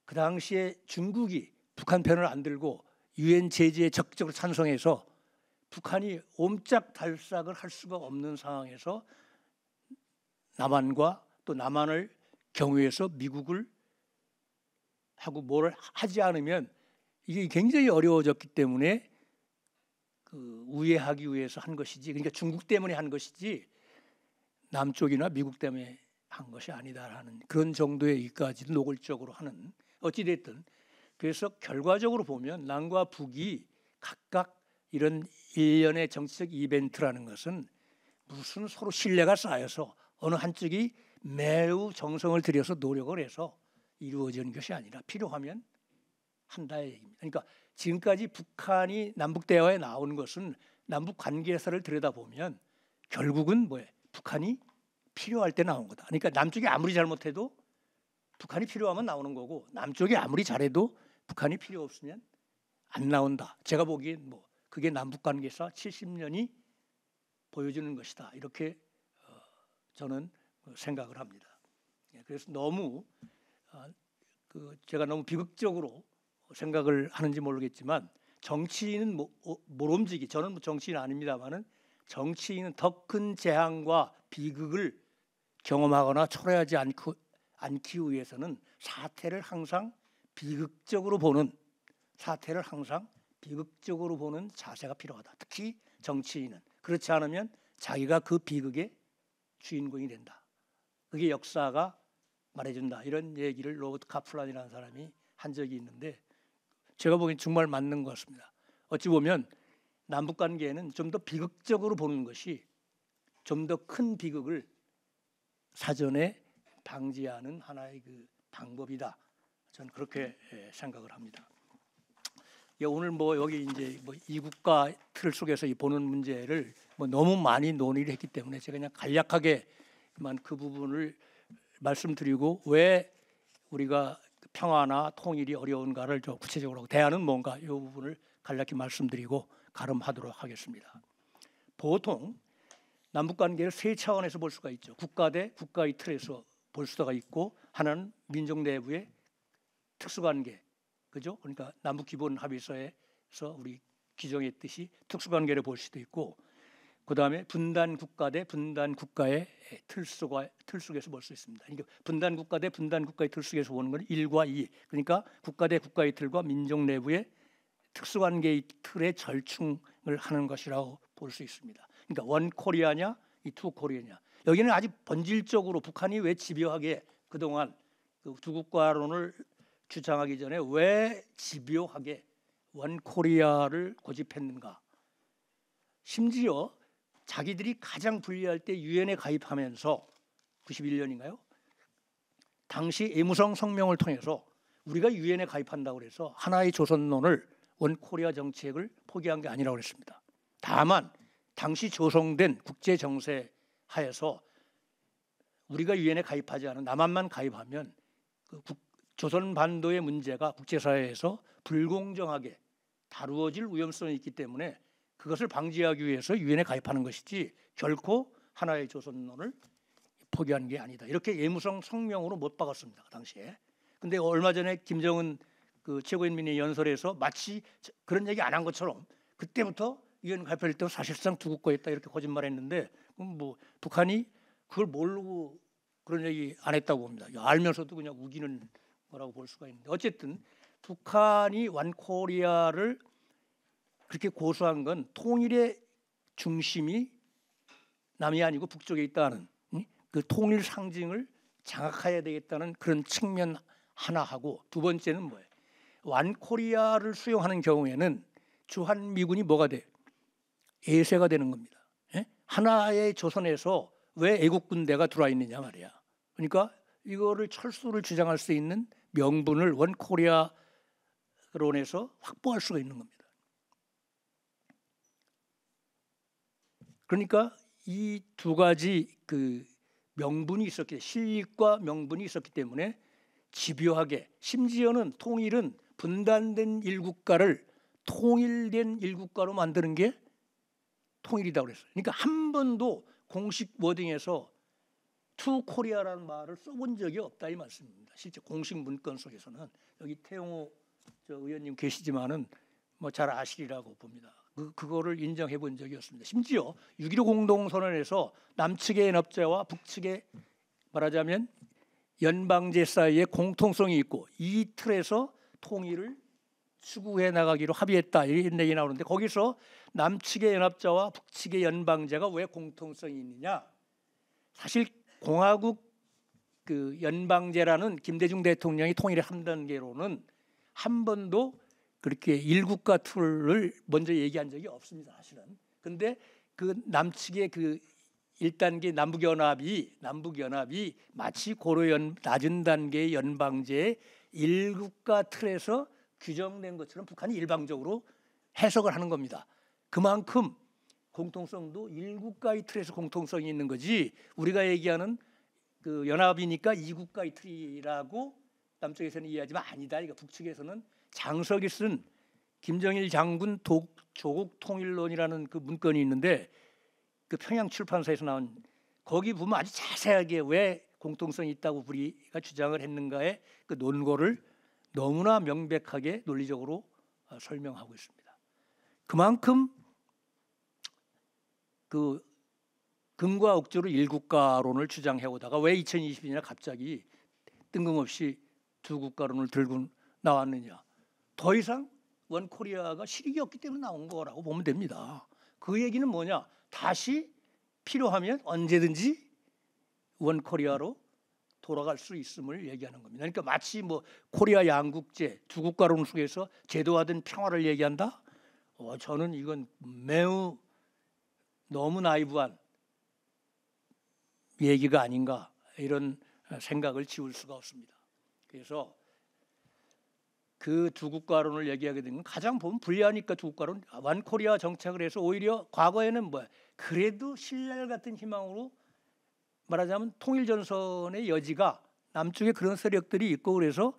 그 당시에 중국이 북한 편을 안 들고 유엔 제재에 적극적으로 찬성해서 북한이 옴짝달싹을 할 수가 없는 상황에서 남한과 또 남한을 경유해서 미국을 하고 뭘 하지 않으면 이게 굉장히 어려워졌기 때문에 그 우회하기 위해서 한 것이지 그러니까 중국 때문에 한 것이지 남쪽이나 미국 때문에 한 것이 아니다라는 그런 정도의 이까지도 노골적으로 하는 어찌됐든 그래서 결과적으로 보면 남과 북이 각각 이런 일련의 정치적 이벤트라는 것은 무슨 서로 신뢰가 쌓여서 어느 한쪽이 매우 정성을 들여서 노력을 해서 이루어지는 것이 아니라 필요하면 한다의 얘기입니다. 그러니까 지금까지 북한이 남북 대화에 나오는 것은 남북 관계사를 들여다보면 결국은 뭐예요? 북한이 필요할 때 나온 거다. 그러니까 남쪽이 아무리 잘못해도 북한이 필요하면 나오는 거고 남쪽이 아무리 잘해도 북한이 필요 없으면 안 나온다. 제가 보기엔 뭐 그게 남북 관계사 70년이 보여주는 것이다. 이렇게 저는 생각을 합니다. 그래서 너무 제가 너무 비극적으로 생각을 하는지 모르겠지만 정치인은 모름지기 저는 뭐 정치인 아닙니다만은 정치인은 더 큰 재앙과 비극을 경험하거나 초래하지 않기 위해서는 사태를 항상 비극적으로 보는 자세가 필요하다. 특히 정치인은 그렇지 않으면 자기가 그 비극의 주인공이 된다. 그게 역사가 말해준다. 이런 얘기를 로버트 카플란이라는 사람이 한 적이 있는데 제가 보기엔 정말 맞는 것 같습니다. 어찌 보면 남북관계에는 좀 더 비극적으로 보는 것이 좀 더 큰 비극을 사전에 방지하는 하나의 그 방법이다. 저는 그렇게 생각을 합니다. 오늘 뭐 여기 이제 뭐 이국가 틀 속에서 이 보는 문제를 뭐 너무 많이 논의를 했기 때문에 제가 그냥 간략하게만 그 부분을 말씀드리고 왜 우리가 평화나 통일이 어려운가를 좀 구체적으로 대안은 뭔가 이 부분을 간략히 말씀드리고 가름하도록 하겠습니다. 보통 남북관계를 세 차원에서 볼 수가 있죠. 국가 대 국가의 틀에서 볼 수가 있고 하나는 민족 내부의 특수관계, 그죠? 그러니까 남북 기본 합의서에서 우리 규정했듯이 특수관계를 볼 수도 있고, 그 다음에 분단 국가 대 분단 국가의 틀 속에서 볼 수 있습니다. 그러니까 분단 국가 대 분단 국가의 틀 속에서 보는 건 1과 2, 그러니까 국가 대 국가의 틀과 민족 내부의 특수관계의 틀의 절충을 하는 것이라고 볼 수 있습니다. 그러니까 원 코리아냐, 이 투 코리아냐. 여기는 아주 본질적으로 북한이 왜 집요하게 그동안 그 두 국가론을 주장하기 전에 왜 집요하게 원 코리아를 고집했는가. 심지어 자기들이 가장 불리할 때 유엔에 가입하면서 91년인가요? 당시 애무성 성명을 통해서 우리가 유엔에 가입한다고 해서 하나의 조선론을 원 코리아 정책을 포기한 게 아니라고 그랬습니다. 다만 당시 조성된 국제 정세 하에서 우리가 유엔에 가입하지 않은 남한만 가입하면 그 조선 반도의 문제가 국제사회에서 불공정하게 다루어질 위험성이 있기 때문에 그것을 방지하기 위해서 유엔에 가입하는 것이지 결코 하나의 조선론을 포기한 게 아니다. 이렇게 예무성 성명으로 못 박았습니다. 그 당시에. 근데 얼마 전에 김정은 그 최고인민회 연설에서 마치 그런 얘기 안 한 것처럼 그때부터 유엔 발표할 때 사실상 두 국가였다 이렇게 거짓말했는데 그럼 뭐 북한이 그걸 모르고 그런 얘기 안 했다고 봅니다. 알면서도 그냥 우기는 거라고 볼 수가 있는데 어쨌든 북한이 완코리아를 그렇게 고수한 건 통일의 중심이 남이 아니고 북쪽에 있다는 그 통일 상징을 장악해야 되겠다는 그런 측면 하나하고 두 번째는 뭐예요? 완코리아를 수용하는 경우에는 주한미군이 뭐가 돼? 예세가 되는 겁니다. 예? 하나의 조선에서 왜 애국 군대가 들어와 있느냐 말이야. 그러니까 이거를 철수를 주장할 수 있는 명분을 원코리아론에서 확보할 수가 있는 겁니다. 그러니까 이 두 가지 그 명분이 있었기, 실익과 명분이 있었기 때문에 집요하게, 심지어는 통일은 분단된 일국가를 통일된 일국가로 만드는 게 통일이라고 그랬어요. 그러니까 한 번도 공식 워딩에서 투 코리아라는 말을 써본 적이 없다 이 말씀입니다. 실제 공식 문건 속에서는 여기 태용호 의원님 계시지만은 뭐 잘 아시리라고 봅니다. 그거를 인정해 본 적이 없습니다. 심지어 6.15 공동선언에서 남측의 연합제와 북측의 말하자면 연방제 사이에 공통성이 있고 이 틀에서 통일을 추구해 나가기로 합의했다 이런 얘기 나오는데 거기서 남측의 연합제와 북측의 연방제가 왜 공통성이 있느냐? 사실 공화국 그 연방제라는 김대중 대통령이 통일의 한 단계로는 한 번도 그렇게 일국가 틀을 먼저 얘기한 적이 없습니다. 사실은. 근데 그 남측의 그 1단계 남북연합이 마치 고려 낮은 단계의 연방제의 일국가 틀에서 규정된 것처럼 북한이 일방적으로 해석을 하는 겁니다. 그만큼 공통성도 일국가의 틀에서 공통성이 있는 거지 우리가 얘기하는 그 연합이니까 이국가의 틀이라고 남쪽에서는 이해하지만 아니다. 그러니까 북측에서는 장석이 쓴 김정일 장군 조국 통일론이라는 그 문건이 있는데 그 평양 출판사에서 나온 거기 보면 아주 자세하게 왜 공통성이 있다고 우리가 주장을 했는가의 그 논거를 너무나 명백하게 논리적으로 설명하고 있습니다. 그만큼 그 금과 억지로 일국가론을 주장해 오다가 왜 2020년에 갑자기 뜬금없이 두 국가론을 들고 나왔느냐? 더 이상 원코리아가 실익이 없기 때문에 나온 거라고 보면 됩니다. 그 얘기는 뭐냐? 다시 필요하면 언제든지 원코리아로 돌아갈 수 있음을 얘기하는 겁니다. 그러니까 마치 뭐 코리아 양국제 두 국가론 속에서 제도화된 평화를 얘기한다? 저는 이건 매우 너무 나이브한 얘기가 아닌가 이런 생각을 지울 수가 없습니다. 그래서 그 두 국가론을 얘기하게 된 건 가장 보면 불리하니까 두 국가론 완코리아 정책을 해서 오히려 과거에는 뭐야 그래도 신랄 같은 희망으로 말하자면 통일전선의 여지가 남쪽에 그런 세력들이 있고 그래서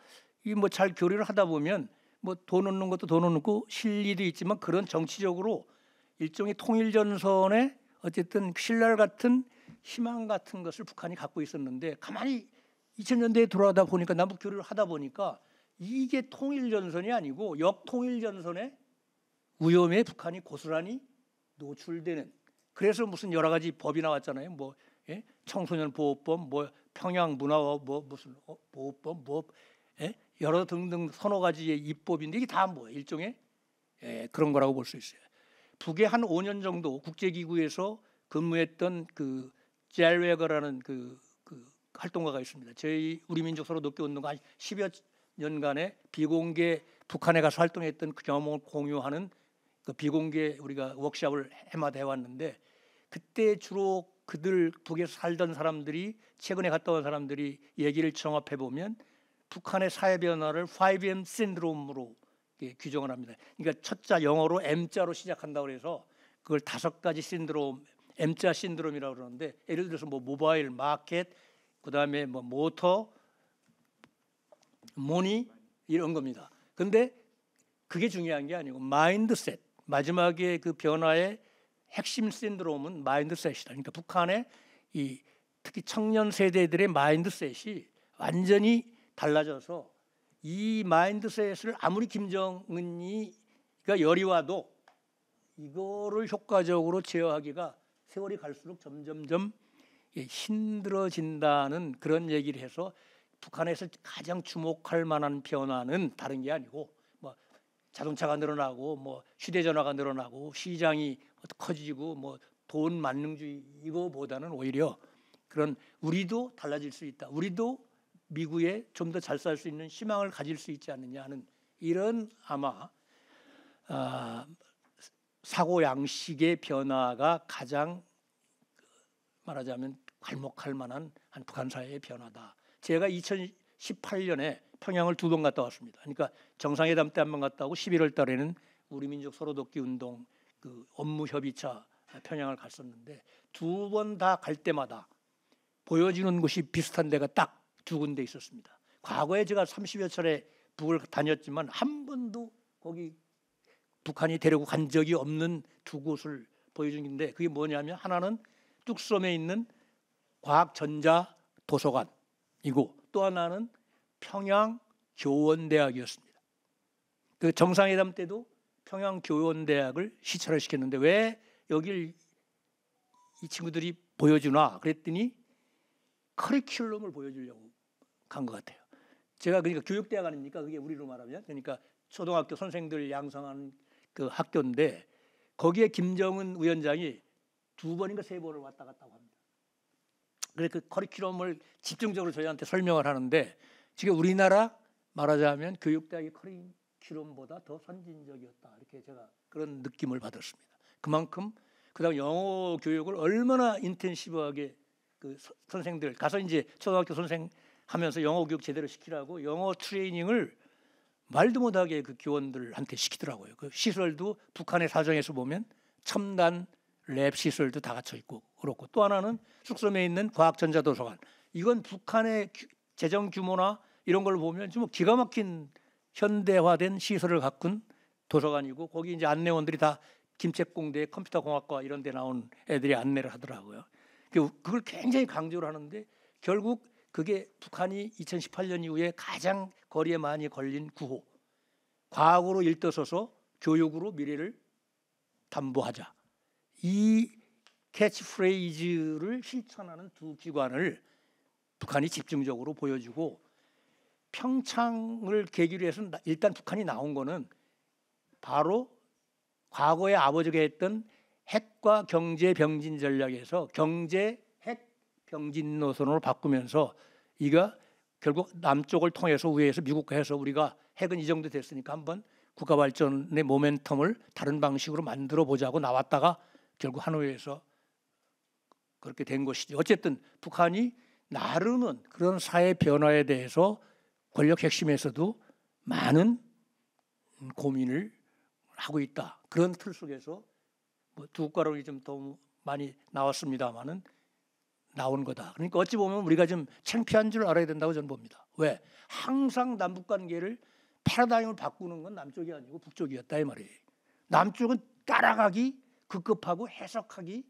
이 뭐 잘 교류를 하다 보면 뭐 돈 얻는 것도 돈 얻고 실리도 있지만 그런 정치적으로 일종의 통일전선의 어쨌든 신랄 같은 희망 같은 것을 북한이 갖고 있었는데 가만히 2000년대에 돌아가다 보니까 남북 교류를 하다 보니까 이게 통일전선이 아니고 역통일전선의 위험에 북한이 고스란히 노출되는 그래서 무슨 여러 가지 법이 나왔잖아요. 뭐 청소년 보호법, 뭐 평양 문화 뭐 무슨 보호법, 뭐 여러 등등 서너 가지의 입법인데 이게 다 뭐예요? 일종의 그런 거라고 볼 수 있어요. 북에 한 5년 정도 국제기구에서 근무했던 그 젤웨거라는 그 활동가가 있습니다. 우리 민족 서로 높게 운동가 한 10여 년간의 비공개 북한에 가서 활동했던 그 경험을 공유하는 그 비공개 우리가 워크숍을 해마다 해왔는데 그때 주로 그들 북에서 살던 사람들이 최근에 갔다 온 사람들이 얘기를 종합해 보면 북한의 사회 변화를 5M 신드롬으로 규정을 합니다. 그러니까 첫자 영어로 M자로 시작한다고 해서 그걸 5가지 신드롬, M자 신드롬이라고 그러는데 예를 들어서 뭐 모바일, 마켓, 그다음에 뭐 모터, 모니 이런 겁니다. 근데 그게 중요한 게 아니고 마인드셋 마지막에 그 변화의 핵심 신드롬은 마인드셋이다. 그러니까 북한의 이 특히 청년 세대들의 마인드셋이 완전히 달라져서 이 마인드셋을 아무리 김정은이가 열이 와도 이거를 효과적으로 제어하기가 세월이 갈수록 점점점 힘들어진다는 그런 얘기를 해서 북한에서 가장 주목할 만한 변화는 다른 게 아니고 뭐 자동차가 늘어나고 뭐 휴대전화가 늘어나고 시장이 커지고 뭐 돈 만능주의 이거보다는 오히려 그런 우리도 달라질 수 있다. 우리도 미국에 좀 더 잘 살 수 있는 희망을 가질 수 있지 않느냐 하는 이런 아마 사고 양식의 변화가 가장 말하자면 괄목할 만한 한 북한 사회의 변화다. 제가 2018년에 평양을 2번 갔다 왔습니다. 그러니까 정상회담 때 1번 갔다 오고 11월 달에는 우리 민족 서로돕기 운동 그 업무 협의차 평양을 갔었는데 2번 다 갈 때마다 보여주는 곳이 비슷한 데가 딱 2군데 있었습니다. 과거에 제가 30여 차례 북을 다녔지만 한 번도 거기 북한이 데리고 간 적이 없는 2곳을 보여주는데 그게 뭐냐면 하나는 뚝섬에 있는 과학전자도서관이고 또 하나는 평양교원대학이었습니다. 그 정상회담 때도 평양교원대학을 시찰을 시켰는데 왜 여길 이 친구들이 보여주나 그랬더니 커리큘럼을 보여주려고 간 것 같아요. 제가 그러니까 교육대학 아닙니까? 그게 우리로 말하면 그러니까 초등학교 선생들 양성하는 그 학교인데 거기에 김정은 위원장이 2번인가 3번을 왔다 갔다 합니다. 그래서 그 커리큘럼을 집중적으로 저희한테 설명을 하는데 지금 우리나라 말하자면 교육대학의 커리큘럼보다 더 선진적이었다. 이렇게 제가 그런 느낌을 받았습니다. 그만큼 그다음 영어 교육을 얼마나 인텐시브하게 그 선생들 가서 이제 초등학교 선생 하면서 영어 교육 제대로 시키라고 영어 트레이닝을 말도 못하게 그 교원들한테 시키더라고요. 그 시설도 북한의 사정에서 보면 첨단 랩 시설도 다 갖춰 있고 그렇고 또 하나는 뚝섬에 있는 과학전자도서관 이건 북한의 재정 규모나 이런 걸 보면 좀 기가 막힌 현대화된 시설을 가꾼 도서관이고 거기 이제 안내원들이 다 김책공대 컴퓨터공학과 이런 데 나온 애들이 안내를 하더라고요. 그걸 굉장히 강조를 하는데 결국 그게 북한이 2018년 이후에 가장 거리에 많이 걸린 구호 과학으로 일떠서서 교육으로 미래를 담보하자 이 캐치프레이즈를 실천하는 2 기관을 북한이 집중적으로 보여주고 평창을 계기로 해서 일단 북한이 나온 거는 바로 과거에 아버지가 했던 핵과 경제 병진 전략에서 경제 핵 병진 노선으로 바꾸면서 이가 결국 남쪽을 통해서 우회해서 미국과 해서 우리가 핵은 이 정도 됐으니까 한번 국가 발전의 모멘텀을 다른 방식으로 만들어 보자고 나왔다가 결국 하노이에서 그렇게 된 것이죠. 어쨌든 북한이 나름은 그런 사회 변화에 대해서 권력 핵심에서도 많은 고민을 하고 있다. 그런 틀 속에서 뭐 두 국가론이 좀 더 많이 나왔습니다만은 나온 거다. 그러니까 어찌 보면 우리가 좀 창피한 줄 알아야 된다고 저는 봅니다. 왜? 항상 남북 관계를 패러다임을 바꾸는 건 남쪽이 아니고 북쪽이었다 이 말이에요. 남쪽은 따라가기 급급하고 해석하기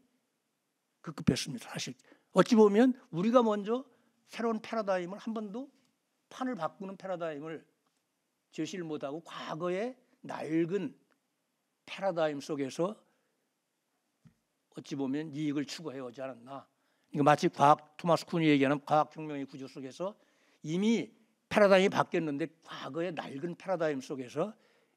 급급했습니다. 사실 어찌 보면 우리가 먼저 새로운 패러다임을 한 번도 판을 바꾸는 패러다임을 제시를 못하고 과거의 낡은 패러다임 속에서 어찌 보면 이익을 추구해 오지 않았나. 이거 마치 토마스 쿤이 얘기하는 과학혁명의 구조 속에서 이미 패러다임이 바뀌었는데 과거의 낡은 패러다임 속에서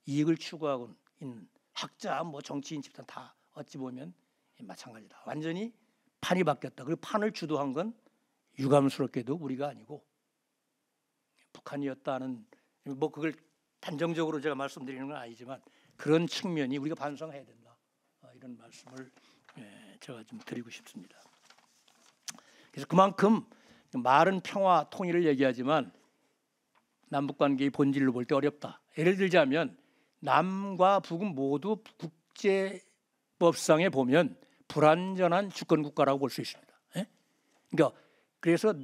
이익을 추구하고 있는 학자, 뭐 정치인 집단 다 어찌 보면 마찬가지다. 완전히 판이 바뀌었다. 그리고 판을 주도한 건 유감스럽게도 우리가 아니고 북한이었다는 뭐 그걸 단정적으로 제가 말씀드리는 건 아니지만 그런 측면이 우리가 반성해야 된다. 이런 말씀을 제가 좀 드리고 싶습니다. 그래서 그만큼 말은 평화 통일을 얘기하지만 남북관계의 본질로 볼 때 어렵다. 예를 들자면 남과 북은 모두 국제법상에 보면 불완전한 주권국가라고 볼 수 있습니다. 그러니까 그래서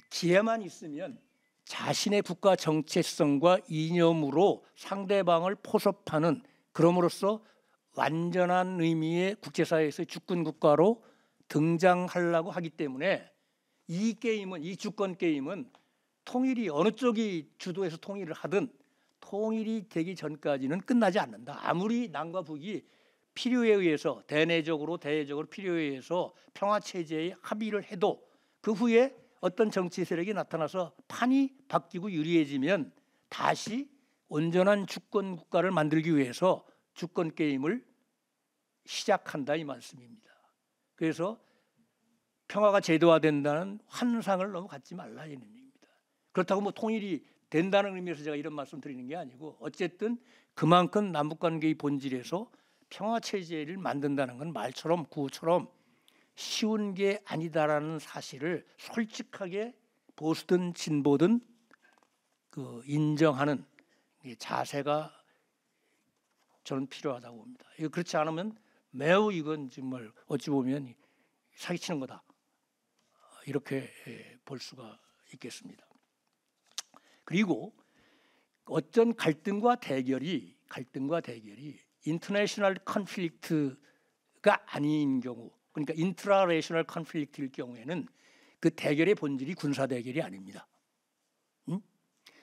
기회만 있으면 자신의 국가 정체성과 이념으로 상대방을 포섭하는 그럼으로써 완전한 의미의 국제사회에서 주권국가로 등장하려고 하기 때문에 이 게임은, 이 주권 게임은 통일이 어느 쪽이 주도해서 통일을 하든 통일이 되기 전까지는 끝나지 않는다. 아무리 남과 북이 필요에 의해서 대내적으로 대외적으로 필요에 의해서 평화 체제에 합의를 해도 그 후에 어떤 정치 세력이 나타나서 판이 바뀌고 유리해지면 다시 온전한 주권 국가를 만들기 위해서 주권 게임을 시작한다 이 말씀입니다. 그래서 평화가 제도화된다는 환상을 너무 갖지 말라 이런 얘기입니다. 그렇다고 뭐 통일이 된다는 의미에서 제가 이런 말씀 드리는 게 아니고 어쨌든 그만큼 남북관계의 본질에서 평화 체제를 만든다는 건 말처럼 구호처럼 쉬운 게 아니다라는 사실을 솔직하게 보수든 진보든 그 인정하는 자세가 저는 필요하다고 봅니다. 이거 그렇지 않으면 매우 이건 정말 어찌 보면 사기치는 거다 이렇게 볼 수가 있겠습니다. 그리고 어떤 갈등과 대결이 인터내셔널 컨플릭트가 아닌 경우, 그러니까 인트라레셔널 컨플릭트일 경우에는 그 대결의 본질이 군사 대결이 아닙니다.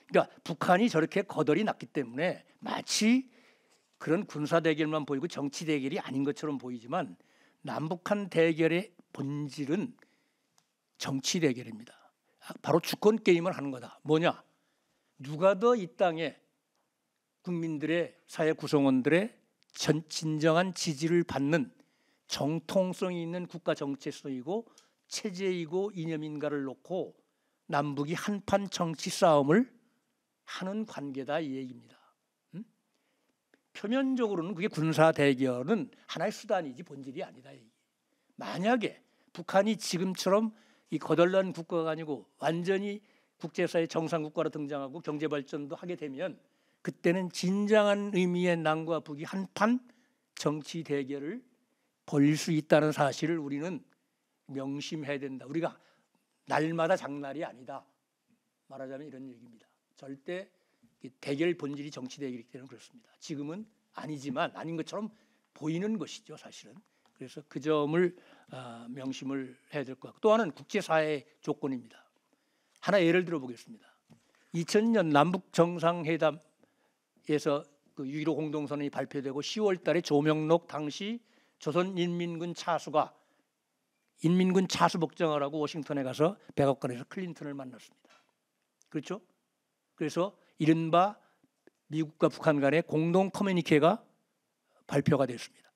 그러니까 북한이 저렇게 거덜이 났기 때문에 마치 그런 군사 대결만 보이고 정치 대결이 아닌 것처럼 보이지만 남북한 대결의 본질은 정치 대결입니다. 바로 주권 게임을 하는 거다. 뭐냐? 누가 더 이 땅에 국민들의 사회 구성원들의 진정한 지지를 받는 정통성이 있는 국가 정체성이고 체제이고 이념인가를 놓고 남북이 한판 정치 싸움을 하는 관계다 이 얘기입니다. 표면적으로는 그게 군사 대결은 하나의 수단이지 본질이 아니다. 만약에 북한이 지금처럼 이 거덜난 국가가 아니고 완전히 국제사회 정상국가로 등장하고 경제발전도 하게 되면 그때는 진정한 의미의 남과 북이 한판 정치 대결을 벌일 수 있다는 사실을 우리는 명심해야 된다. 우리가 날마다 장날이 아니다. 말하자면 이런 얘기입니다. 절대 대결 본질이 정치 대결이기 때문에 그렇습니다. 지금은 아니지만 아닌 것처럼 보이는 것이죠, 사실은. 그래서 그 점을 명심을 해야 될 것 같고 또 하나는 국제사회 조건입니다. 하나 예를 들어 보겠습니다. 2000년 남북 정상회담에서 그 6.15 공동선언이 발표되고 10월 달에 조명록 당시 조선인민군 차수가 인민군 차수 복장하라고 워싱턴에 가서 백악관에서 클린턴을 만났습니다. 그렇죠? 그래서 이른바 미국과 북한 간의 공동 커뮤니케가 발표가 됐습니다.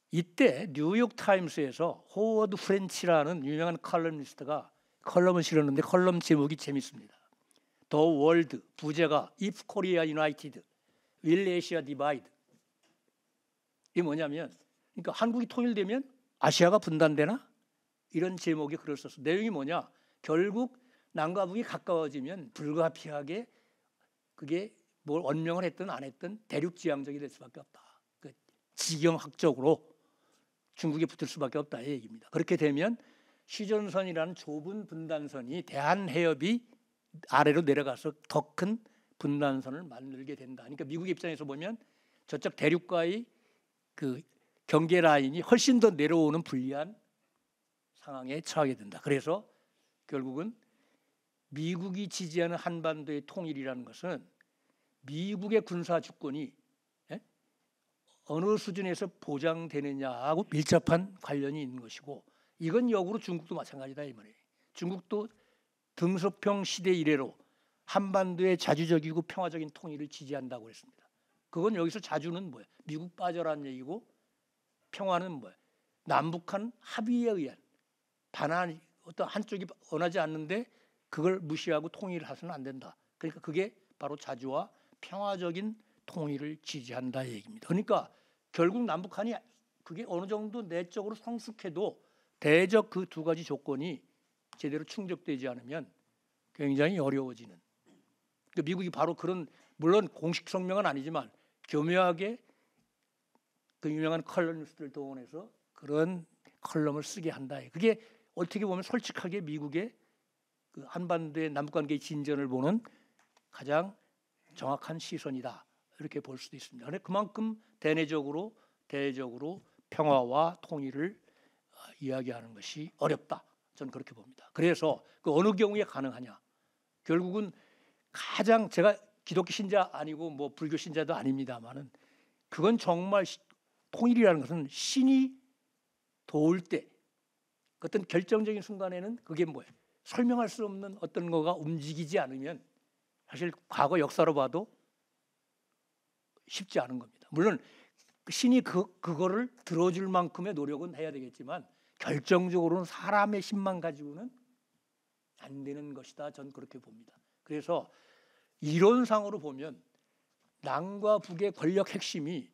이때 뉴욕 타임스에서 호워드 프렌치라는 유명한 컬럼니스트가 컬럼을 실었는데 컬럼 제목이 재밌습니다. The World, 부제가 If Korea United, Will Asia Divide. 이게 뭐냐면 그러니까 한국이 통일되면 아시아가 분단되나? 이런 제목의 글을 썼어. 내용이 뭐냐? 결국 남과 북이 가까워지면 불가피하게 그게 뭘 언명을 했든 안 했든 대륙지향적이 될 수밖에 없다. 그 지경학적으로 중국에 붙을 수밖에 없다 이 얘기입니다. 그렇게 되면 휴전선이라는 좁은 분단선이 대한해협이 아래로 내려가서 더 큰 분단선을 만들게 된다. 그러니까 미국 입장에서 보면 저쪽 대륙과의 그 경계 라인이 훨씬 더 내려오는 불리한 상황에 처하게 된다. 그래서 결국은 미국이 지지하는 한반도의 통일이라는 것은 미국의 군사 주권이 어느 수준에서 보장되느냐하고 밀접한 관련이 있는 것이고 이건 역으로 중국도 마찬가지다 이 말이에요. 중국도 등소평 시대 이래로 한반도의 자주적이고 평화적인 통일을 지지한다고 했습니다. 그건 여기서 자주는 뭐예요? 미국 빠져라는 얘기고 평화는 뭐예요? 남북한 합의에 의한 반환 어떤 한쪽이 원하지 않는데 그걸 무시하고 통일을 해서는 안 된다. 그러니까 그게 바로 자주와 평화적인 통일을 지지한다 이 얘기입니다. 그러니까 결국 남북한이 그게 어느 정도 내적으로 성숙해도 대적 그 두 가지 조건이 제대로 충족되지 않으면 굉장히 어려워지는. 그러니까 미국이 바로 그런 물론 공식 성명은 아니지만 교묘하게 그 유명한 컬럼니스트를 동원해서 그런 컬럼을 쓰게 한다. 그게 어떻게 보면 솔직하게 미국의 그 한반도의 남북관계의 진전을 보는 가장 정확한 시선이다. 이렇게 볼 수도 있습니다. 그런데 그만큼 대내적으로 대외적으로 평화와 통일을 이야기하는 것이 어렵다. 저는 그렇게 봅니다. 그래서 그 어느 경우에 가능하냐? 결국은 가장 제가 기독교 신자 아니고 뭐 불교 신자도 아닙니다만은 그건 정말 통일이라는 것은 신이 도울 때 어떤 결정적인 순간에는 그게 뭐예요? 설명할 수 없는 어떤 거가 움직이지 않으면 사실 과거 역사로 봐도 쉽지 않은 겁니다. 물론 신이 그거를 들어줄 만큼의 노력은 해야 되겠지만 결정적으로는 사람의 힘만 가지고는 안 되는 것이다. 전 그렇게 봅니다. 그래서 이론상으로 보면 남과 북의 권력 핵심이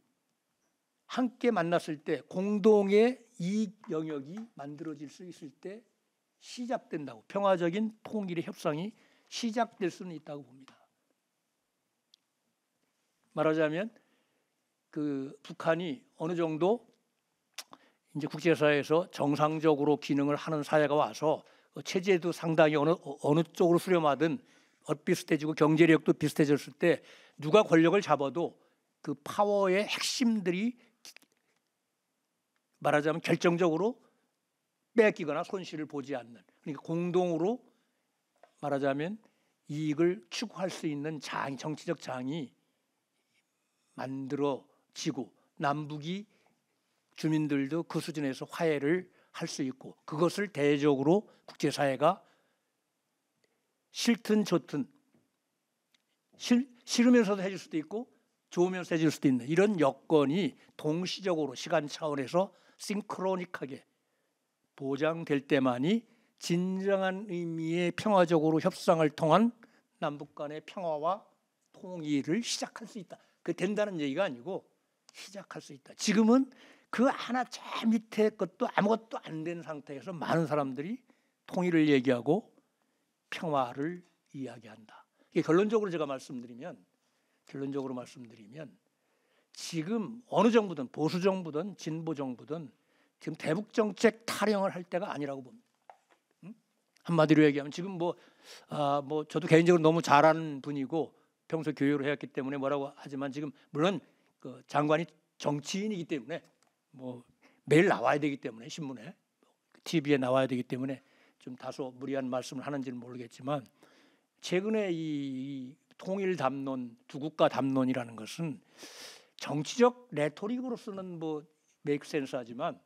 함께 만났을 때 공동의 이익 영역이 만들어질 수 있을 때 시작된다고, 평화적인 통일의 협상이 시작될 수는 있다고 봅니다. 말하자면 그 북한이 어느 정도 이제 국제사회에서 정상적으로 기능을 하는 사회가 와서 체제도 상당히 어느 쪽으로 수렴하든 비슷해지고 경제력도 비슷해졌을 때 누가 권력을 잡아도 그 파워의 핵심들이 말하자면 결정적으로 뺏기거나 손실을 보지 않는, 그러니까 공동으로 말하자면 이익을 추구할 수 있는 장, 정치적 장이 만들어지고 남북이 주민들도 그 수준에서 화해를 할 수 있고 그것을 대외적으로 국제사회가 싫든 좋든 싫으면서도 해줄 수도 있고 좋으면서 해줄 수도 있는 이런 여건이 동시적으로 시간 차원에서 싱크로닉하게 보장될 때만이 진정한 의미의 평화적으로 협상을 통한 남북 간의 평화와 통일을 시작할 수 있다. 그 된다는 얘기가 아니고 시작할 수 있다. 지금은 그 하나 저 밑에 것도 아무것도 안 된 상태에서 많은 사람들이 통일을 얘기하고 평화를 이야기한다. 이게 결론적으로 말씀드리면 지금 어느 정부든 보수 정부든 진보 정부든 지금 대북 정책 타령을 할 때가 아니라고 봅니다. 한마디로 얘기하면 지금 뭐 저도 개인적으로 너무 잘하는 분이고 평소 교육을 해왔기 때문에 뭐라고 하지만 지금 물론 그 장관이 정치인이기 때문에 뭐 매일 나와야 되기 때문에 신문에 TV에 나와야 되기 때문에 좀 다소 무리한 말씀을 하는지는 모르겠지만 최근에 이 통일 담론, 두 국가 담론이라는 것은 정치적 레토릭으로서는 뭐 메이크 센스 하지만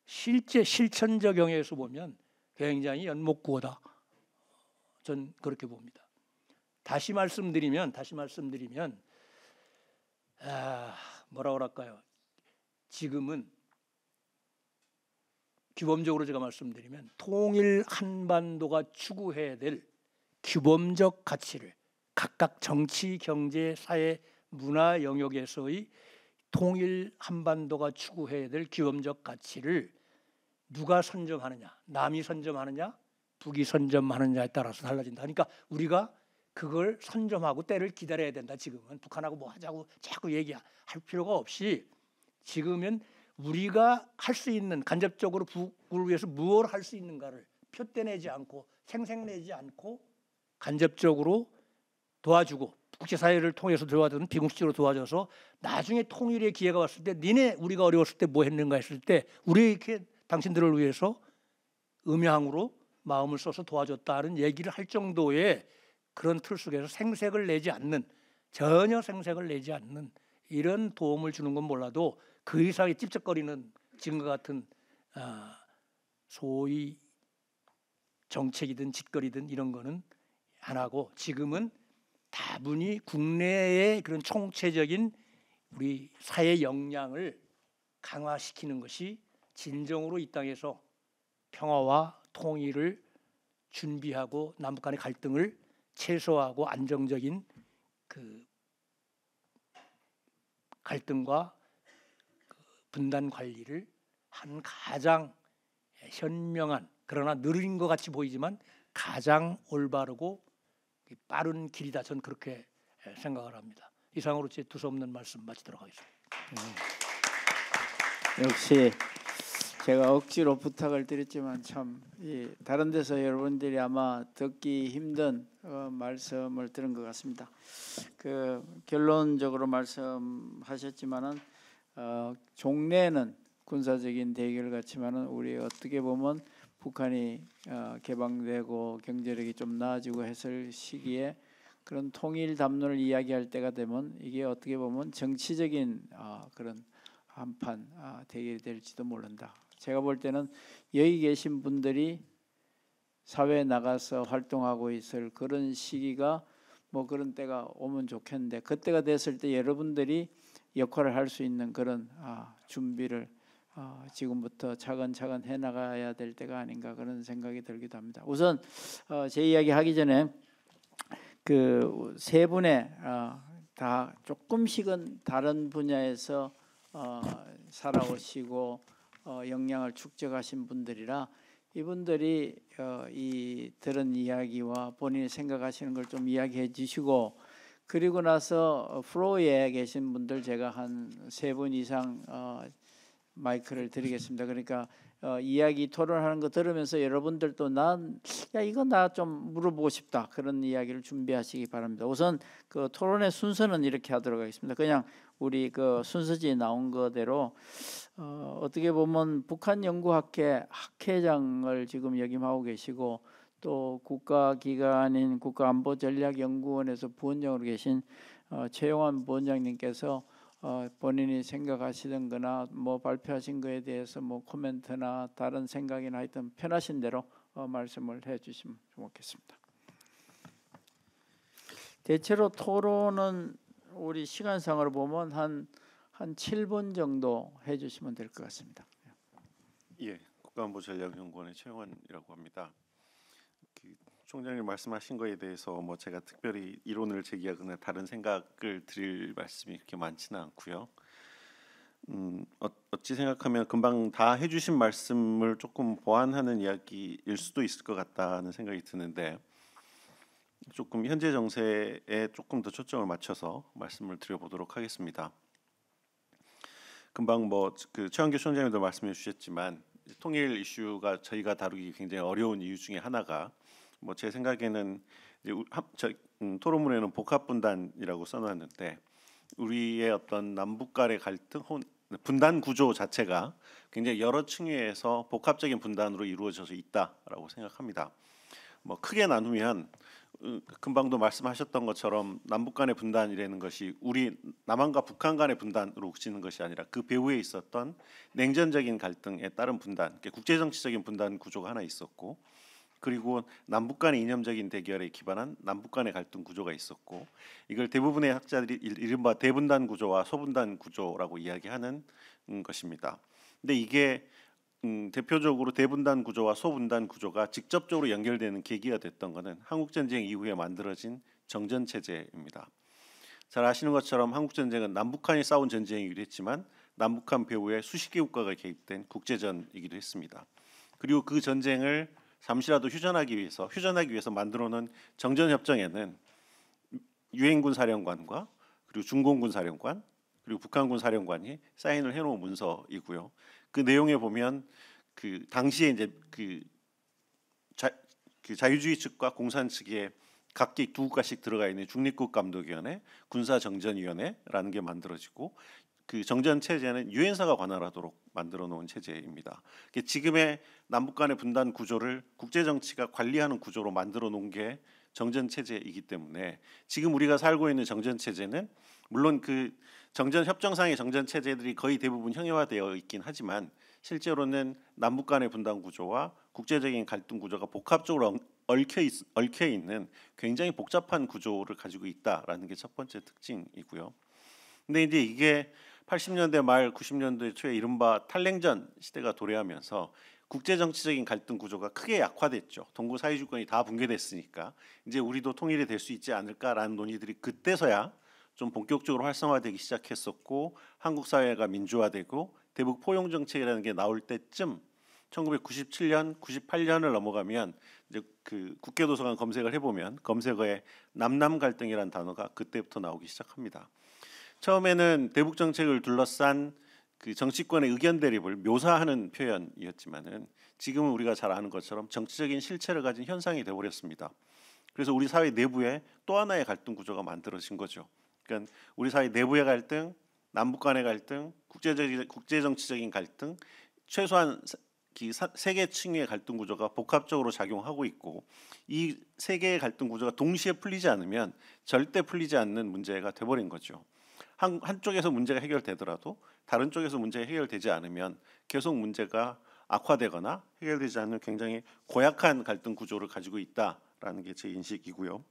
실제 실천적 영역에서 보면 굉장히 연목구호다. 전 그렇게 봅니다. 다시 말씀드리면 뭐라 그럴까요? 지금은 규범적으로 제가 말씀드리면 통일 한반도가 추구해야 될 규범적 가치를 각각 정치, 경제, 사회, 문화 영역에서의 통일 한반도가 추구해야 될 규범적 가치를 누가 선점하느냐, 남이 선점하느냐, 북이 선점하느냐에 따라서 달라진다. 그러니까 우리가 그걸 선점하고 때를 기다려야 된다. 지금은 북한하고 뭐 하자고 자꾸 얘기할 필요가 없이 지금은 우리가 할 수 있는 간접적으로 북을 위해서 무엇을 할 수 있는가를 표대내지 않고 생색내지 않고 간접적으로 도와주고 국제사회를 통해서 도와주는 비공식적으로 도와줘서 나중에 통일의 기회가 왔을 때 니네 우리가 어려웠을 때 뭐 했는가 했을 때 우리 이렇게 당신들을 위해서 음향으로 마음을 써서 도와줬다는 얘기를 할 정도의 그런 틀 속에서 전혀 생색을 내지 않는 이런 도움을 주는 건 몰라도 그 이상의 찝쩍거리는 지금과 같은 소위 정책이든 짓거리든 이런 거는 안 하고 지금은 다분히 국내의 그런 총체적인 우리 사회 역량을 강화시키는 것이 진정으로 이 땅에서 평화와 통일을 준비하고 남북 간의 갈등을 최소화하고 안정적인 그 갈등과 분단 관리를 한 가장 현명한 그러나 느린 것 같이 보이지만 가장 올바르고 빠른 길이다. 저는 그렇게 생각을 합니다. 이상으로 제 두서없는 말씀 마치도록 하겠습니다. 역시 제가 억지로 부탁을 드렸지만 참 다른 데서 여러분들이 아마 듣기 힘든 말씀을 들은 것 같습니다. 그 결론적으로 말씀하셨지만은 종래는 군사적인 대결 같지만은 우리 어떻게 보면 북한이 개방되고 경제력이 좀 나아지고 했을 시기에 그런 통일 담론을 이야기할 때가 되면 이게 어떻게 보면 정치적인 그런 한판 대결이 될지도 모른다. 제가 볼 때는 여기 계신 분들이 사회에 나가서 활동하고 있을 그런 시기가 뭐 그런 때가 오면 좋겠는데 그때가 됐을 때 여러분들이 역할을 할 수 있는 그런 준비를 지금부터 차근차근 해나가야 될 때가 아닌가 그런 생각이 들기도 합니다. 우선 제 이야기 하기 전에 그 세 분의 다 조금씩은 다른 분야에서 살아오시고 역량을 축적하신 분들이라 이분들이 이 들은 이야기와 본인이 생각하시는 걸 좀 이야기해 주시고 그리고 나서 플로어에 계신 분들 제가 한 세 분 이상 마이크를 드리겠습니다. 그러니까 이야기 토론하는 거 들으면서 여러분들도 이거 나 좀 물어보고 싶다 그런 이야기를 준비하시기 바랍니다. 우선 그 토론의 순서는 이렇게 하도록 하겠습니다. 그냥 우리 그 순서지에 나온 거대로 어떻게 보면 북한연구학회 학회장을 지금 역임하고 계시고 또 국가기관인 국가안보전략연구원에서 부원장으로 계신 최용환 부원장님께서 본인이 생각하시던 거나 뭐 발표하신 거에 대해서 뭐 코멘트나 다른 생각이나 하여튼 편하신 대로 말씀을 해 주시면 좋겠습니다. 대체로 토론은 우리 시간상으로 보면 한 7분 정도 해 주시면 될 것 같습니다. 예, 국가안보전략연구원의 최용환이라고 합니다. 총장님 말씀하신 거에 대해서 뭐 제가 특별히 이론을 제기하거나 다른 생각을 드릴 말씀이 그렇게 많지는 않고요. 어찌 생각하면 금방 다 해주신 말씀을 조금 보완하는 이야기일 수도 있을 것 같다는 생각이 드는데 조금 현재 정세에 조금 더 초점을 맞춰서 말씀을 드려보도록 하겠습니다. 금방 뭐 그 최한규 총장님도 말씀해 주셨지만 통일 이슈가 저희가 다루기 굉장히 어려운 이유 중에 하나가 뭐 제 생각에는 이제 토론문에는 복합분단이라고 써놨는데 우리의 어떤 남북 간의 갈등, 분단 구조 자체가 굉장히 여러 층위에서 복합적인 분단으로 이루어져서 있다라고 생각합니다. 뭐 크게 나누면 금방도 말씀하셨던 것처럼 남북 간의 분단이라는 것이 우리 남한과 북한 간의 분단으로 그치는 것이 아니라 그 배후에 있었던 냉전적인 갈등에 따른 분단, 국제정치적인 분단 구조가 하나 있었고 그리고 남북 간의 이념적인 대결에 기반한 남북 간의 갈등 구조가 있었고 이걸 대부분의 학자들이 이른바 대분단 구조와 소분단 구조라고 이야기하는 것입니다. 근데 이게 대표적으로 대분단 구조와 소분단 구조가 직접적으로 연결되는 계기가 됐던 것은 한국전쟁 이후에 만들어진 정전체제입니다. 잘 아시는 것처럼 한국전쟁은 남북한이 싸운 전쟁이기도 했지만 남북한 배후에 수십 개 국가가 개입된 국제전이기도 했습니다. 그리고 그 전쟁을 잠시라도 휴전하기 위해서 만들어놓은 정전협정에는 유엔군 사령관과 그리고 중공군 사령관 그리고 북한군 사령관이 사인을 해놓은 문서이고요. 그 내용에 보면 그 당시에 이제 그 자유주의 측과 공산 측에 각기 두 국가씩 들어가 있는 중립국감독위원회, 군사정전위원회라는 게 만들어지고 그 정전 체제는 유엔사가 관할하도록 만들어 놓은 체제입니다. 지금의 남북 간의 분단 구조를 국제 정치가 관리하는 구조로 만들어 놓은 게 정전 체제이기 때문에 지금 우리가 살고 있는 정전 체제는 물론 그 정전 협정상의 정전 체제들이 거의 대부분 형용화되어 있긴 하지만 실제로는 남북 간의 분단 구조와 국제적인 갈등 구조가 복합적으로 얽혀 있는 굉장히 복잡한 구조를 가지고 있다라는 게 첫 번째 특징이고요. 근데 이제 이게 80년대 말 90년대 초에 이른바 탈냉전 시대가 도래하면서 국제정치적인 갈등 구조가 크게 약화됐죠. 동구 사회주권이 다 붕괴됐으니까 이제 우리도 통일이 될 수 있지 않을까라는 논의들이 그때서야 좀 본격적으로 활성화되기 시작했었고 한국 사회가 민주화되고 대북 포용 정책이라는 게 나올 때쯤 1997년, 98년을 넘어가면 이제 그 국회도서관 검색을 해보면 검색어에 남남 갈등이라는 단어가 그때부터 나오기 시작합니다. 처음에는 대북 정책을 둘러싼 그 정치권의 의견 대립을 묘사하는 표현이었지만은 지금은 우리가 잘 아는 것처럼 정치적인 실체를 가진 현상이 되어버렸습니다. 그래서 우리 사회 내부에 또 하나의 갈등 구조가 만들어진 거죠. 그러니까 우리 사회 내부의 갈등, 남북 간의 갈등, 국제 정치적인 갈등, 최소한 세 개 층의 갈등 구조가 복합적으로 작용하고 있고 이 세 개의 갈등 구조가 동시에 풀리지 않으면 절대 풀리지 않는 문제가 돼버린 거죠. 한쪽에서 문제가 해결되더라도 다른 쪽에서 문제가 해결되지 않으면 계속 문제가 악화되거나 해결되지 않는 굉장히 고약한 갈등 구조를 가지고 있다라는 게 제 인식이고요.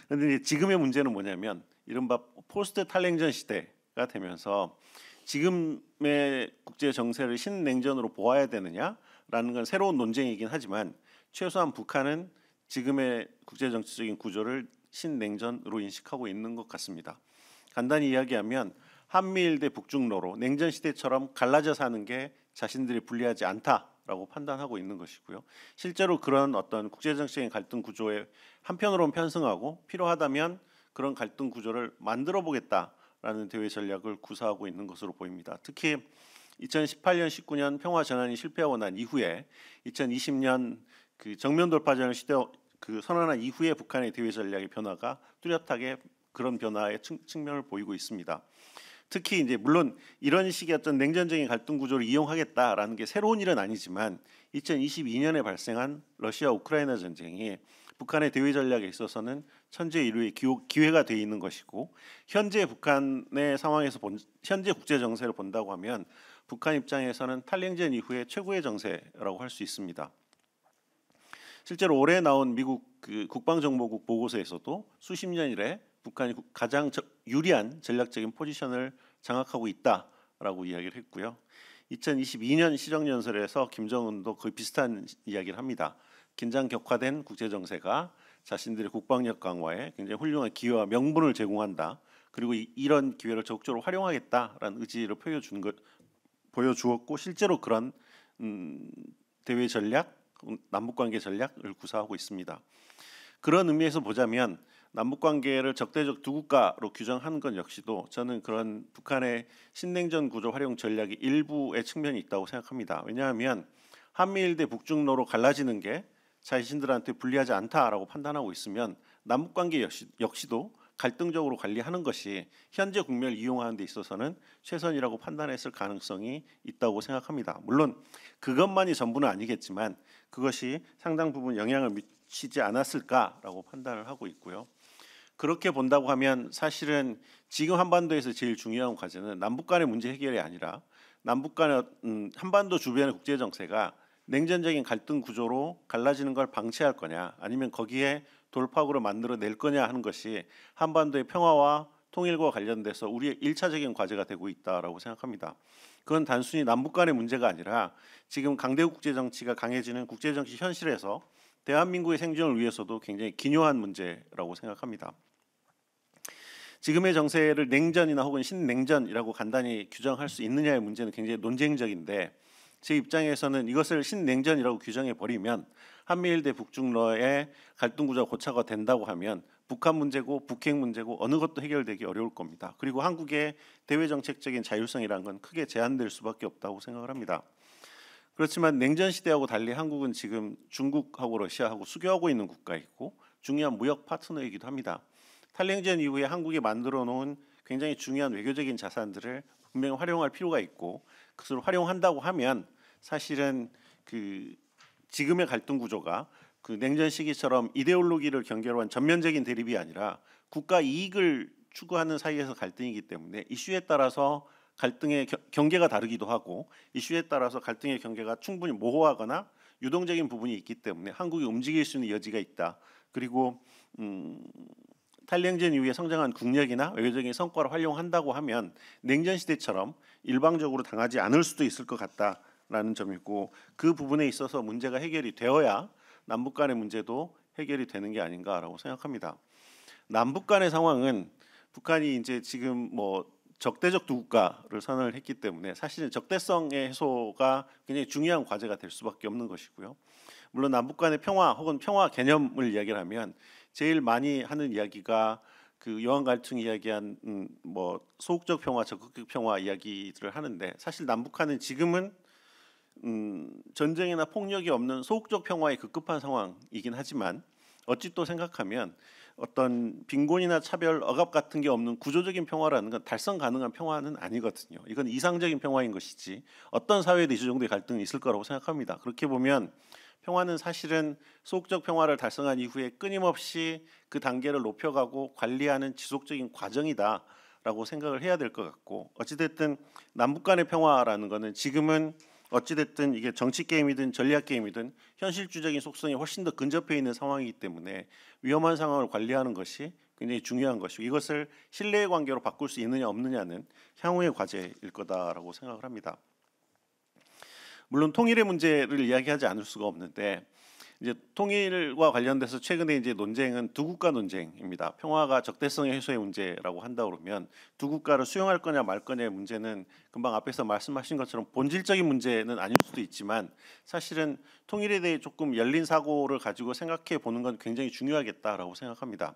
그런데 지금의 문제는 뭐냐면 이른바 포스트 탈냉전 시대가 되면서 지금의 국제 정세를 신냉전으로 보아야 되느냐라는 건 새로운 논쟁이긴 하지만 최소한 북한은 지금의 국제 정치적인 구조를 신냉전으로 인식하고 있는 것 같습니다. 간단히 이야기하면 한미일 대 북중로로 냉전 시대처럼 갈라져 사는 게 자신들이 불리하지 않다라고 판단하고 있는 것이고요. 실제로 그런 어떤 국제 정치적인 갈등 구조에 한편으로는 편승하고 필요하다면 그런 갈등 구조를 만들어 보겠다라는 대외 전략을 구사하고 있는 것으로 보입니다. 특히 2018년, 19년 평화 전환이 실패하고 난 이후에 2020년 그 정면 돌파전을 선언한 이후에 북한의 대외 전략의 변화가 뚜렷하게 그런 변화의 측면을 보이고 있습니다. 특히 이제 물론 이런 식의 어떤 냉전적인 갈등 구조를 이용하겠다라는 게 새로운 일은 아니지만 2022년에 발생한 러시아 우크라이나 전쟁이 북한의 대외 전략에 있어서는 천재일우의 기회가 돼 있는 것이고 현재 북한의 상황에서 현재 국제 정세를 본다고 하면 북한 입장에서는 탈냉전 이후에 최고의 정세라고 할 수 있습니다. 실제로 올해 나온 미국 국방정보국 보고서에서도 수십 년 이래 북한이 가장 유리한 전략적인 포지션을 장악하고 있다라고 이야기를 했고요. 2022년 시정연설에서 김정은도 거의 비슷한 이야기를 합니다. 긴장 격화된 국제 정세가 자신들의 국방력 강화에 굉장히 훌륭한 기회와 명분을 제공한다. 그리고 이런 기회를 적극적으로 활용하겠다라는 의지를 보여주었고 실제로 그런 대외 전략, 남북관계 전략을 구사하고 있습니다. 그런 의미에서 보자면 남북관계를 적대적 두 국가로 규정하는 것 역시도 저는 그런 북한의 신냉전 구조 활용 전략의 일부의 측면이 있다고 생각합니다. 왜냐하면 한미일 대 북중로로 갈라지는 게 자신들한테 불리하지 않다라고 판단하고 있으면 남북관계 역시도 갈등적으로 관리하는 것이 현재 국면을 이용하는 데 있어서는 최선이라고 판단했을 가능성이 있다고 생각합니다. 물론 그것만이 전부는 아니겠지만 그것이 상당 부분 영향을 미치지 않았을까라고 판단을 하고 있고요. 그렇게 본다고 하면 사실은 지금 한반도에서 제일 중요한 과제는 남북 간의 문제 해결이 아니라 남북 간의 한반도 주변의 국제 정세가 냉전적인 갈등 구조로 갈라지는 걸 방치할 거냐 아니면 거기에 돌파구를 만들어낼 거냐 하는 것이 한반도의 평화와 통일과 관련돼서 우리의 1차적인 과제가 되고 있다라고 생각합니다. 그건 단순히 남북 간의 문제가 아니라 지금 강대국 국제 정치가 강해지는 국제 정치 현실에서 대한민국의 생존을 위해서도 굉장히 기묘한 문제라고 생각합니다. 지금의 정세를 냉전이나 혹은 신냉전이라고 간단히 규정할 수 있느냐의 문제는 굉장히 논쟁적인데 제 입장에서는 이것을 신냉전이라고 규정해 버리면 한미일 대 북중러의 갈등 구조가 고착화 된다고 하면 북한 문제고 북핵 문제고 어느 것도 해결되기 어려울 겁니다. 그리고 한국의 대외 정책적인 자율성이라는 건 크게 제한될 수밖에 없다고 생각을 합니다. 그렇지만 냉전 시대하고 달리 한국은 지금 중국하고 러시아하고 수교하고 있는 국가이고 중요한 무역 파트너이기도 합니다. 탈냉전 이후에 한국이 만들어 놓은 굉장히 중요한 외교적인 자산들을 분명히 활용할 필요가 있고 그것을 활용한다고 하면 사실은 그 지금의 갈등 구조가 그 냉전 시기처럼 이데올로기를 경계로 한 전면적인 대립이 아니라 국가 이익을 추구하는 사이에서 갈등이기 때문에 이슈에 따라서 갈등의 경계가 다르기도 하고 이슈에 따라서 갈등의 경계가 충분히 모호하거나 유동적인 부분이 있기 때문에 한국이 움직일 수 있는 여지가 있다. 그리고 탈냉전 이후에 성장한 국력이나 외교적인 성과를 활용한다고 하면 냉전 시대처럼 일방적으로 당하지 않을 수도 있을 것 같다라는 점이고 그 부분에 있어서 문제가 해결이 되어야 남북 간의 문제도 해결이 되는 게 아닌가라고 생각합니다. 남북 간의 상황은 북한이 이제 지금 적대적 두 국가를 선언을 했기 때문에 사실은 적대성의 해소가 굉장히 중요한 과제가 될 수밖에 없는 것이고요. 물론 남북 간의 평화 혹은 평화 개념을 이야기를 하면 제일 많이 하는 이야기가 그 여한 갈등 이야기한 소극적 평화, 적극적 평화 이야기들을 하는데 사실 남북한은 지금은 전쟁이나 폭력이 없는 소극적 평화에 급급한 상황이긴 하지만 어찌 또 생각하면 어떤 빈곤이나 차별, 억압 같은 게 없는 구조적인 평화라는 건 달성 가능한 평화는 아니거든요. 이건 이상적인 평화인 것이지 어떤 사회에도 이 정도의 갈등이 있을 거라고 생각합니다. 그렇게 보면 평화는 사실은 소극적 평화를 달성한 이후에 끊임없이 그 단계를 높여가고 관리하는 지속적인 과정이다라고 생각을 해야 될 것 같고, 어찌됐든 남북 간의 평화라는 거는 지금은 어찌됐든 이게 정치 게임이든 전략 게임이든 현실주의적인 속성이 훨씬 더 근접해 있는 상황이기 때문에 위험한 상황을 관리하는 것이 굉장히 중요한 것이고, 이것을 신뢰의 관계로 바꿀 수 있느냐 없느냐는 향후의 과제일 거다라고 생각을 합니다. 물론 통일의 문제를 이야기하지 않을 수가 없는데, 이제 통일과 관련돼서 최근에 이제 논쟁은 두 국가 논쟁입니다. 평화가 적대성의 해소의 문제라고 한다 그러면 두 국가를 수용할 거냐 말 거냐의 문제는 금방 앞에서 말씀하신 것처럼 본질적인 문제는 아닐 수도 있지만, 사실은 통일에 대해 조금 열린 사고를 가지고 생각해 보는 건 굉장히 중요하겠다라고 생각합니다.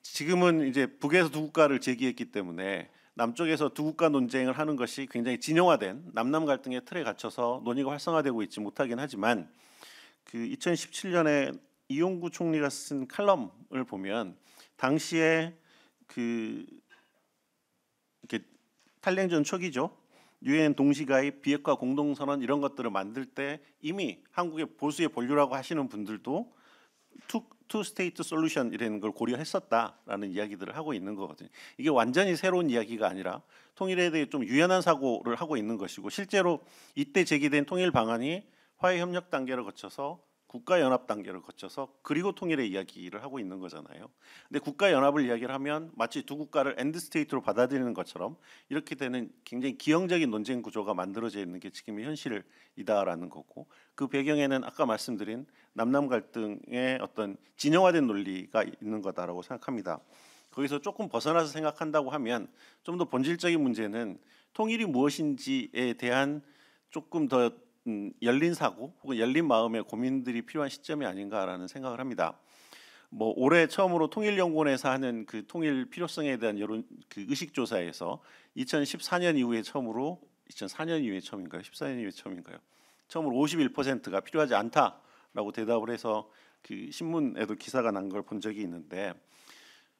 지금은 이제 북에서 두 국가를 제기했기 때문에 남쪽에서 두 국가 논쟁을 하는 것이 굉장히 진영화된 남남 갈등의 틀에 갇혀서 논의가 활성화되고 있지 못하긴 하지만, 그 2017년에 이용구 총리가 쓴 칼럼을 보면 당시에 그 이렇게 탈냉전 초기죠. 유엔 동시가입, 비핵화 공동선언 이런 것들을 만들 때 이미 한국의 보수의 본류라고 하시는 분들도 투 스테이트 솔루션이라는 걸 고려했었다라는 이야기들을 하고 있는 거거든요. 이게 완전히 새로운 이야기가 아니라 통일에 대해 좀 유연한 사고를 하고 있는 것이고, 실제로 이때 제기된 통일 방안이 화해 협력 단계를 거쳐서 국가 연합 단계를 거쳐서 그리고 통일의 이야기를 하고 있는 거잖아요. 근데 국가 연합을 이야기를 하면 마치 두 국가를 엔드 스테이트로 받아들이는 것처럼 이렇게 되는 굉장히 기형적인 논쟁 구조가 만들어져 있는 게 지금의 현실이다라는 거고, 그 배경에는 아까 말씀드린 남남 갈등의 어떤 진영화된 논리가 있는 거다라고 생각합니다. 거기서 조금 벗어나서 생각한다고 하면 좀 더 본질적인 문제는 통일이 무엇인지에 대한 조금 더 열린 사고 혹은 열린 마음의 고민들이 필요한 시점이 아닌가라는 생각을 합니다. 뭐 올해 처음으로 통일연구원에서 하는 그 통일 필요성에 대한 여론 그 의식 조사에서 2014년 이후에 처음으로 2004년 이후에 처음인가요? 14년 이후에 처음인가요? 처음으로 51%가 필요하지 않다라고 대답을 해서 그 신문에도 기사가 난 걸 본 적이 있는데,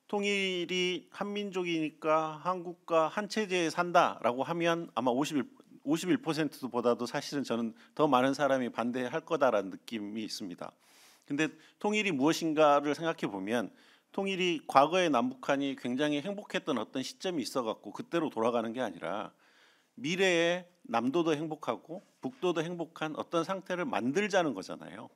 통일이 한민족이니까 한국과 한 체제에 산다라고 하면 아마 51%보다도 사실은 저는 더 많은 사람이 반대할 거다라는 느낌이 있습니다. 근데 통일이 무엇인가를 생각해 보면 통일이 과거의 남북한이 굉장히 행복했던 어떤 시점이 있어갖고 그때로 돌아가는 게 아니라 미래에 남도도 행복하고 북도도 행복한 어떤 상태를 만들자는 거잖아요.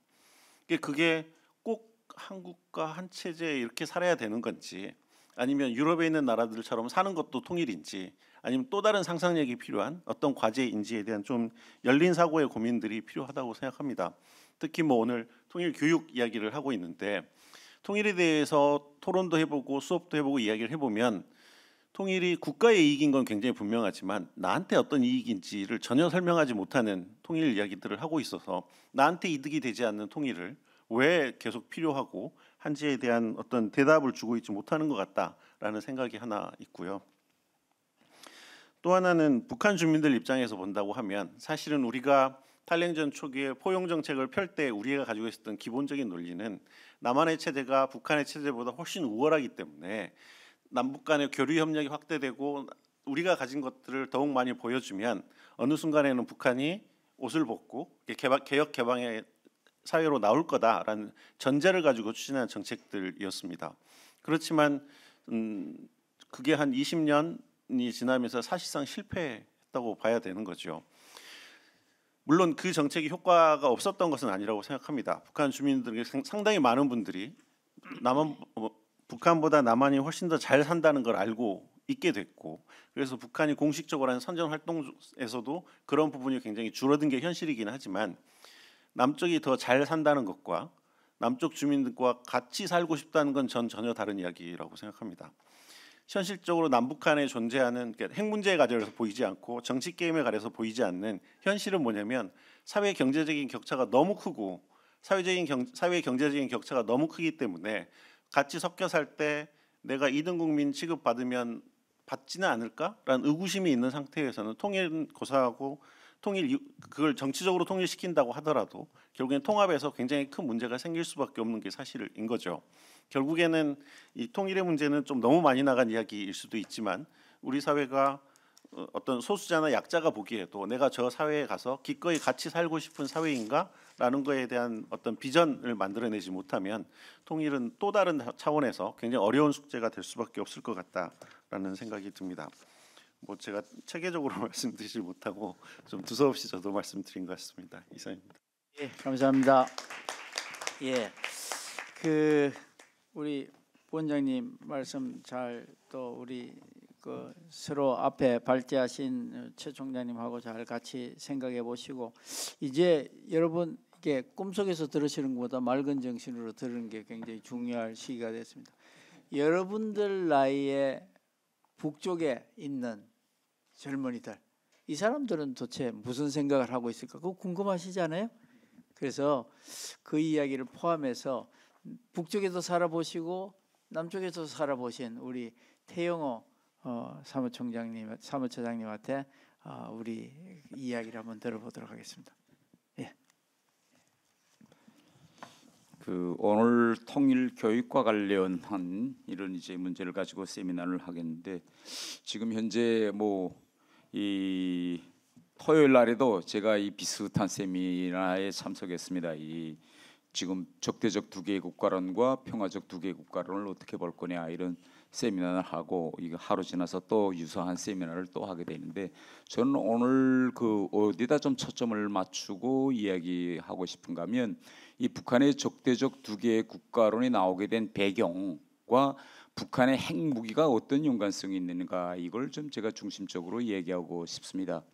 그게 꼭 한국과 한 체제에 이렇게 살아야 되는 건지, 아니면 유럽에 있는 나라들처럼 사는 것도 통일인지, 아니면 또 다른 상상력이 필요한 어떤 과제인지에 대한 좀 열린 사고의 고민들이 필요하다고 생각합니다. 특히 뭐 오늘 통일 교육 이야기를 하고 있는데, 통일에 대해서 토론도 해보고 수업도 해보고 이야기를 해보면 통일이 국가의 이익인 건 굉장히 분명하지만 나한테 어떤 이익인지를 전혀 설명하지 못하는 통일 이야기들을 하고 있어서 나한테 이득이 되지 않는 통일을 왜 계속 필요하고 한지에 대한 어떤 대답을 주고 있지 못하는 것 같다라는 생각이 하나 있고요. 또 하나는 북한 주민들 입장에서 본다고 하면 사실은 우리가 탈냉전 초기에 포용 정책을 펼 때 우리가 가지고 있었던 기본적인 논리는 남한의 체제가 북한의 체제보다 훨씬 우월하기 때문에 남북 간의 교류 협력이 확대되고 우리가 가진 것들을 더욱 많이 보여주면 어느 순간에는 북한이 옷을 벗고 개혁 개방의 사회로 나올 거다라는 전제를 가지고 추진한 정책들이었습니다. 그렇지만 그게 한 20년이 지나면서 사실상 실패했다고 봐야 되는 거죠. 물론 그 정책이 효과가 없었던 것은 아니라고 생각합니다. 북한 주민들 상당히 많은 분들이 북한보다 남한이 훨씬 더 잘 산다는 걸 알고 있게 됐고, 그래서 북한이 공식적으로 하는 선전 활동에서도 그런 부분이 굉장히 줄어든 게 현실이긴 하지만, 남쪽이 더 잘 산다는 것과 남쪽 주민들과 같이 살고 싶다는 건 전 전혀 다른 이야기라고 생각합니다. 현실적으로 남북한에 존재하는 핵 문제에 가려서 보이지 않고 정치 게임에 가려서 보이지 않는 현실은 뭐냐면 사회 경제적인 격차가 너무 크고 사회 경제적인 격차가 너무 크기 때문에 같이 섞여 살 때 내가 2등 국민 취급받으면 받지는 않을까라는 의구심이 있는 상태에서는 통일은 고사하고 그걸 정치적으로 통일시킨다고 하더라도 결국엔 통합에서 굉장히 큰 문제가 생길 수밖에 없는 게 사실인 거죠. 결국에는 이 통일의 문제는 좀 너무 많이 나간 이야기일 수도 있지만 우리 사회가 어떤 소수자나 약자가 보기에도 내가 저 사회에 가서 기꺼이 같이 살고 싶은 사회인가라는 거에 대한 어떤 비전을 만들어내지 못하면 통일은 또 다른 차원에서 굉장히 어려운 숙제가 될 수밖에 없을 것 같다라는 생각이 듭니다. 뭐 제가 체계적으로 말씀드리지 못하고 좀 두서없이 저도 말씀드린 것 같습니다. 이상입니다. 예, 감사합니다. 예, 우리 부원장님 말씀 잘 또 우리 서로 앞에 발제하신 최 총장님하고 잘 같이 생각해 보시고 이제 여러분 이게 꿈속에서 들으시는 것보다 맑은 정신으로 들으는 게 굉장히 중요할 시기가 됐습니다. 여러분들 나이에 북쪽에 있는 젊은이들 이 사람들은 도대체 무슨 생각을 하고 있을까? 그거 궁금하시잖아요. 그래서 그 이야기를 포함해서 북쪽에도 살아보시고 남쪽에도 살아보신 우리 태영호 사무처장님한테 우리 이야기를 한번 들어보도록 하겠습니다. 예. 오늘 통일 교육과 관련한 이런 이제 문제를 가지고 세미나를 하겠는데 지금 현재 이 토요일 날에도 제가 이 비슷한 세미나에 참석했습니다. 이 지금 적대적 두 개의 국가론과 평화적 두 개의 국가론을 어떻게 볼 거냐 이런 세미나를 하고 이거 하루 지나서 또 유사한 세미나를 또 하게 되는데 저는 오늘 어디다 좀 초점을 맞추고 이야기하고 싶은가 하면 이 북한의 적대적 두 개의 국가론이 나오게 된 배경과 북한의 핵무기가 어떤 연관성이 있는가 이걸 좀 제가 중심적으로 얘기하고 싶습니다.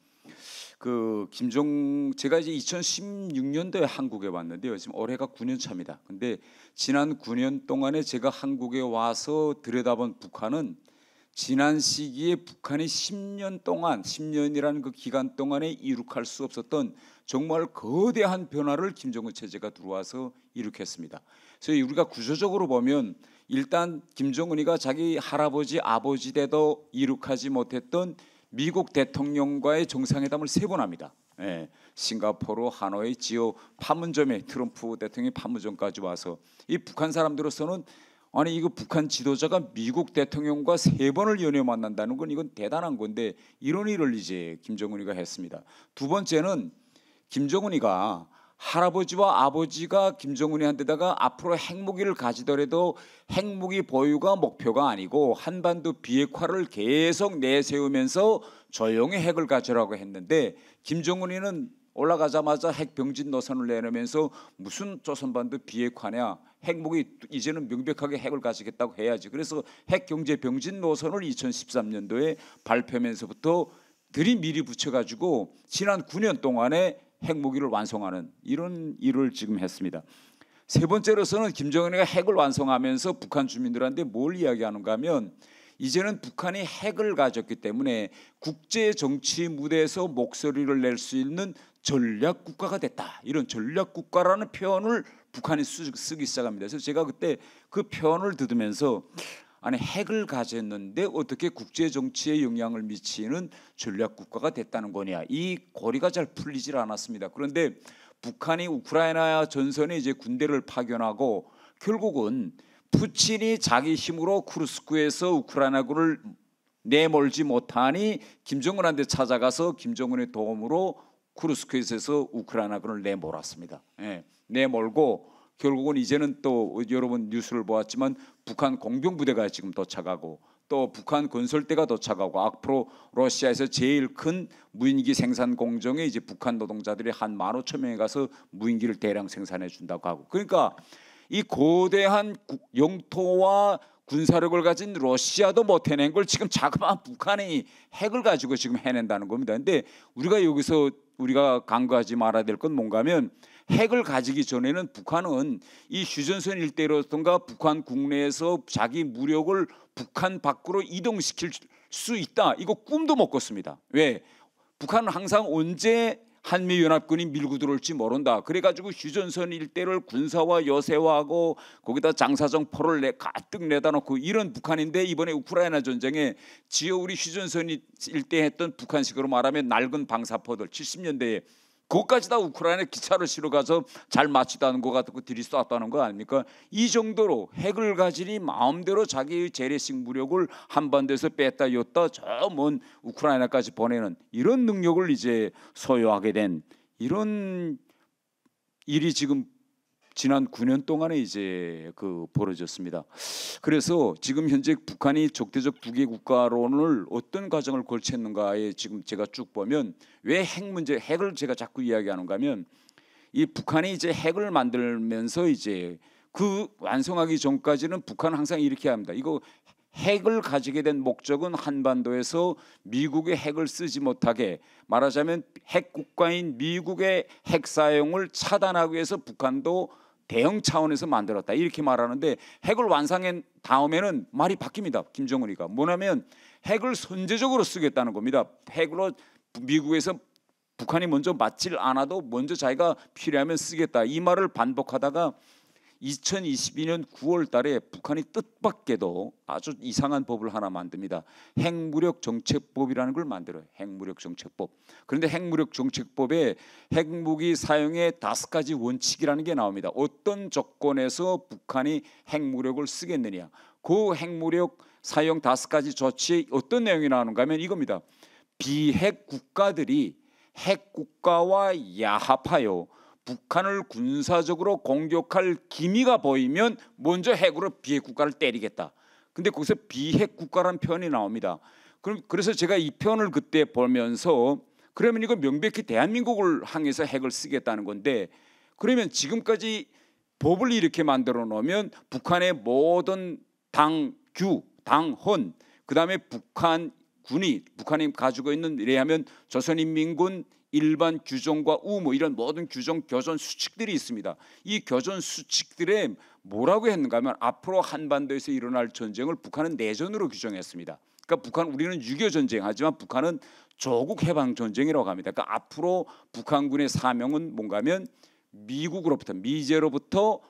제가 이제 2016년도에 한국에 왔는데요. 지금 올해가 9년 차입니다. 근데 지난 9년 동안에 제가 한국에 와서 들여다본 북한은 지난 시기에 북한이 10년 동안 10년이라는 그 기간 동안에 이룩할 수 없었던 정말 거대한 변화를 김정은 체제가 들어와서 이룩했습니다. 그래서 우리가 구조적으로 보면 일단 김정은이가 자기 할아버지 아버지 때도 이룩하지 못했던 미국 대통령과의 정상회담을 3번 합니다. 예, 싱가포르, 하노이, 지오 판문점에 트럼프 대통령이 판문점까지 와서 이 북한 사람들로서는 아니 이거 북한 지도자가 미국 대통령과 3번을 연이어 만난다는 건 이건 대단한 건데 이런 일을 이제 김정은이가 했습니다. 두 번째는 김정은이가 할아버지와 아버지가 김정은이한테다가 앞으로 핵무기를 가지더라도 핵무기 보유가 목표가 아니고 한반도 비핵화를 계속 내세우면서 조용히 핵을 가지라고 했는데 김정은이는 올라가자마자 핵병진 노선을 내놓으면서 무슨 조선반도 비핵화냐 핵무기 이제는 명백하게 핵을 가지겠다고 해야지. 그래서 핵경제 병진 노선을 2013년도에 발표하면서부터 들이미리 붙여가지고 지난 9년 동안에 핵무기를 완성하는 이런 일을 지금 했습니다. 세 번째로서는 김정은이가 핵을 완성하면서 북한 주민들한테 뭘 이야기하는가 하면 이제는 북한이 핵을 가졌기 때문에 국제 정치 무대에서 목소리를 낼 수 있는 전략 국가가 됐다. 이런 전략 국가라는 표현을 북한이 쓰기 시작합니다. 그래서 제가 그때 그 표현을 들으면서 아니 핵을 가졌는데 어떻게 국제 정치에 영향을 미치는 전략 국가가 됐다는 거냐 이 고리가 잘 풀리질 않았습니다. 그런데 북한이 우크라이나 전선에 이제 군대를 파견하고 결국은 푸틴이 자기 힘으로 쿠르스크에서 우크라이나군을 내몰지 못하니 김정은한테 찾아가서 김정은의 도움으로 쿠르스크에서 우크라이나군을 내몰았습니다. 예, 내몰고 결국은 이제는 또 여러분 뉴스를 보았지만 북한 공병부대가 지금 도착하고 또 북한 건설대가 도착하고 앞으로 러시아에서 제일 큰 무인기 생산 공정에 이제 북한 노동자들이 한 15,000명에 가서 무인기를 대량 생산해 준다고 하고 그러니까 이 거대한 영토와 군사력을 가진 러시아도 못 해낸 걸 지금 자그마한 북한이 핵을 가지고 지금 해낸다는 겁니다. 근데 우리가 여기서 우리가 간과하지 말아야 될 건 뭔가 하면 핵을 가지기 전에는 북한은 이 휴전선 일대로든가 북한 국내에서 자기 무력을 북한 밖으로 이동시킬 수 있다. 이거 꿈도 못 꿨습니다. 왜? 북한은 항상 언제 한미연합군이 밀고 들어올지 모른다. 그래가지고 휴전선 일대를 군사화 요새화하고 거기다 장사정포를 가득 내다 놓고 이런 북한인데 이번에 우크라이나 전쟁에 지어 우리 휴전선 일대 했던 북한식으로 말하면 낡은 방사포들 70년대에 그것까지 다 우크라이나에 기차를 실어 가서 잘 맞추다는 거 같고 들이쐈다는 거 아닙니까? 이 정도로 핵을 가지니 마음대로 자기의 재래식 무력을 한반도에서 뺐다 였다 저 먼 우크라이나까지 보내는 이런 능력을 이제 소유하게 된 이런 일이 지금 지난 9년 동안에 이제 벌어졌습니다. 그래서 지금 현재 북한이 적대적 두개 국가론을 어떤 과정을 걸쳤는가에 지금 제가 쭉 보면 왜 핵 문제, 핵을 제가 자꾸 이야기하는가 하면 이 북한이 이제 핵을 만들면서 이제 그 완성하기 전까지는 북한은 항상 이렇게 합니다. 이거 핵을 가지게 된 목적은 한반도에서 미국의 핵을 쓰지 못하게, 말하자면 핵 국가인 미국의 핵 사용을 차단하기 위해서 북한도 대응 차원에서 만들었다 이렇게 말하는데, 핵을 완성한 다음에는 말이 바뀝니다. 김정은이가 뭐냐면 핵을 선제적으로 쓰겠다는 겁니다. 핵으로 미국에서 북한이 먼저 맞질 않아도 먼저 자기가 필요하면 쓰겠다 이 말을 반복하다가 2022년 9월 달에 북한이 뜻밖에도 아주 이상한 법을 하나 만듭니다. 핵무력 정책법이라는 걸 만들어요. 핵무력 정책법. 그런데 핵무력 정책법에 핵무기 사용의 5가지 원칙이라는 게 나옵니다. 어떤 조건에서 북한이 핵무력을 쓰겠느냐. 그 핵무력 사용 5가지 조치에 어떤 내용이 나오는가 하면 이겁니다. 비핵 국가들이 핵 국가와 야합하여 북한을 군사적으로 공격할 기미가 보이면 먼저 핵으로 비핵 국가를 때리겠다. 근데 거기서 비핵 국가라는 표현이 나옵니다. 그래서 제가 이 표현을 그때 보면서 그러면 이거 명백히 대한민국을 향해서 핵을 쓰겠다는 건데, 그러면 지금까지 법을 이렇게 만들어 놓으면 북한의 모든 당규, 당헌, 그다음에 북한군이 북한이 가지고 있는 이래하면 조선인민군 일반 규정과 의무 이런 모든 규정 교전 수칙들이 있습니다. 이 교전 수칙들에 뭐라고 했는가 하면 앞으로 한반도에서 일어날 전쟁을 북한은 내전으로 규정했습니다. 그러니까 우리는 6.25 전쟁 하지만 북한은 조국 해방 전쟁이라고 합니다. 그러니까 앞으로 북한군의 사명은 뭔가 하면 미국으로부터, 미제로부터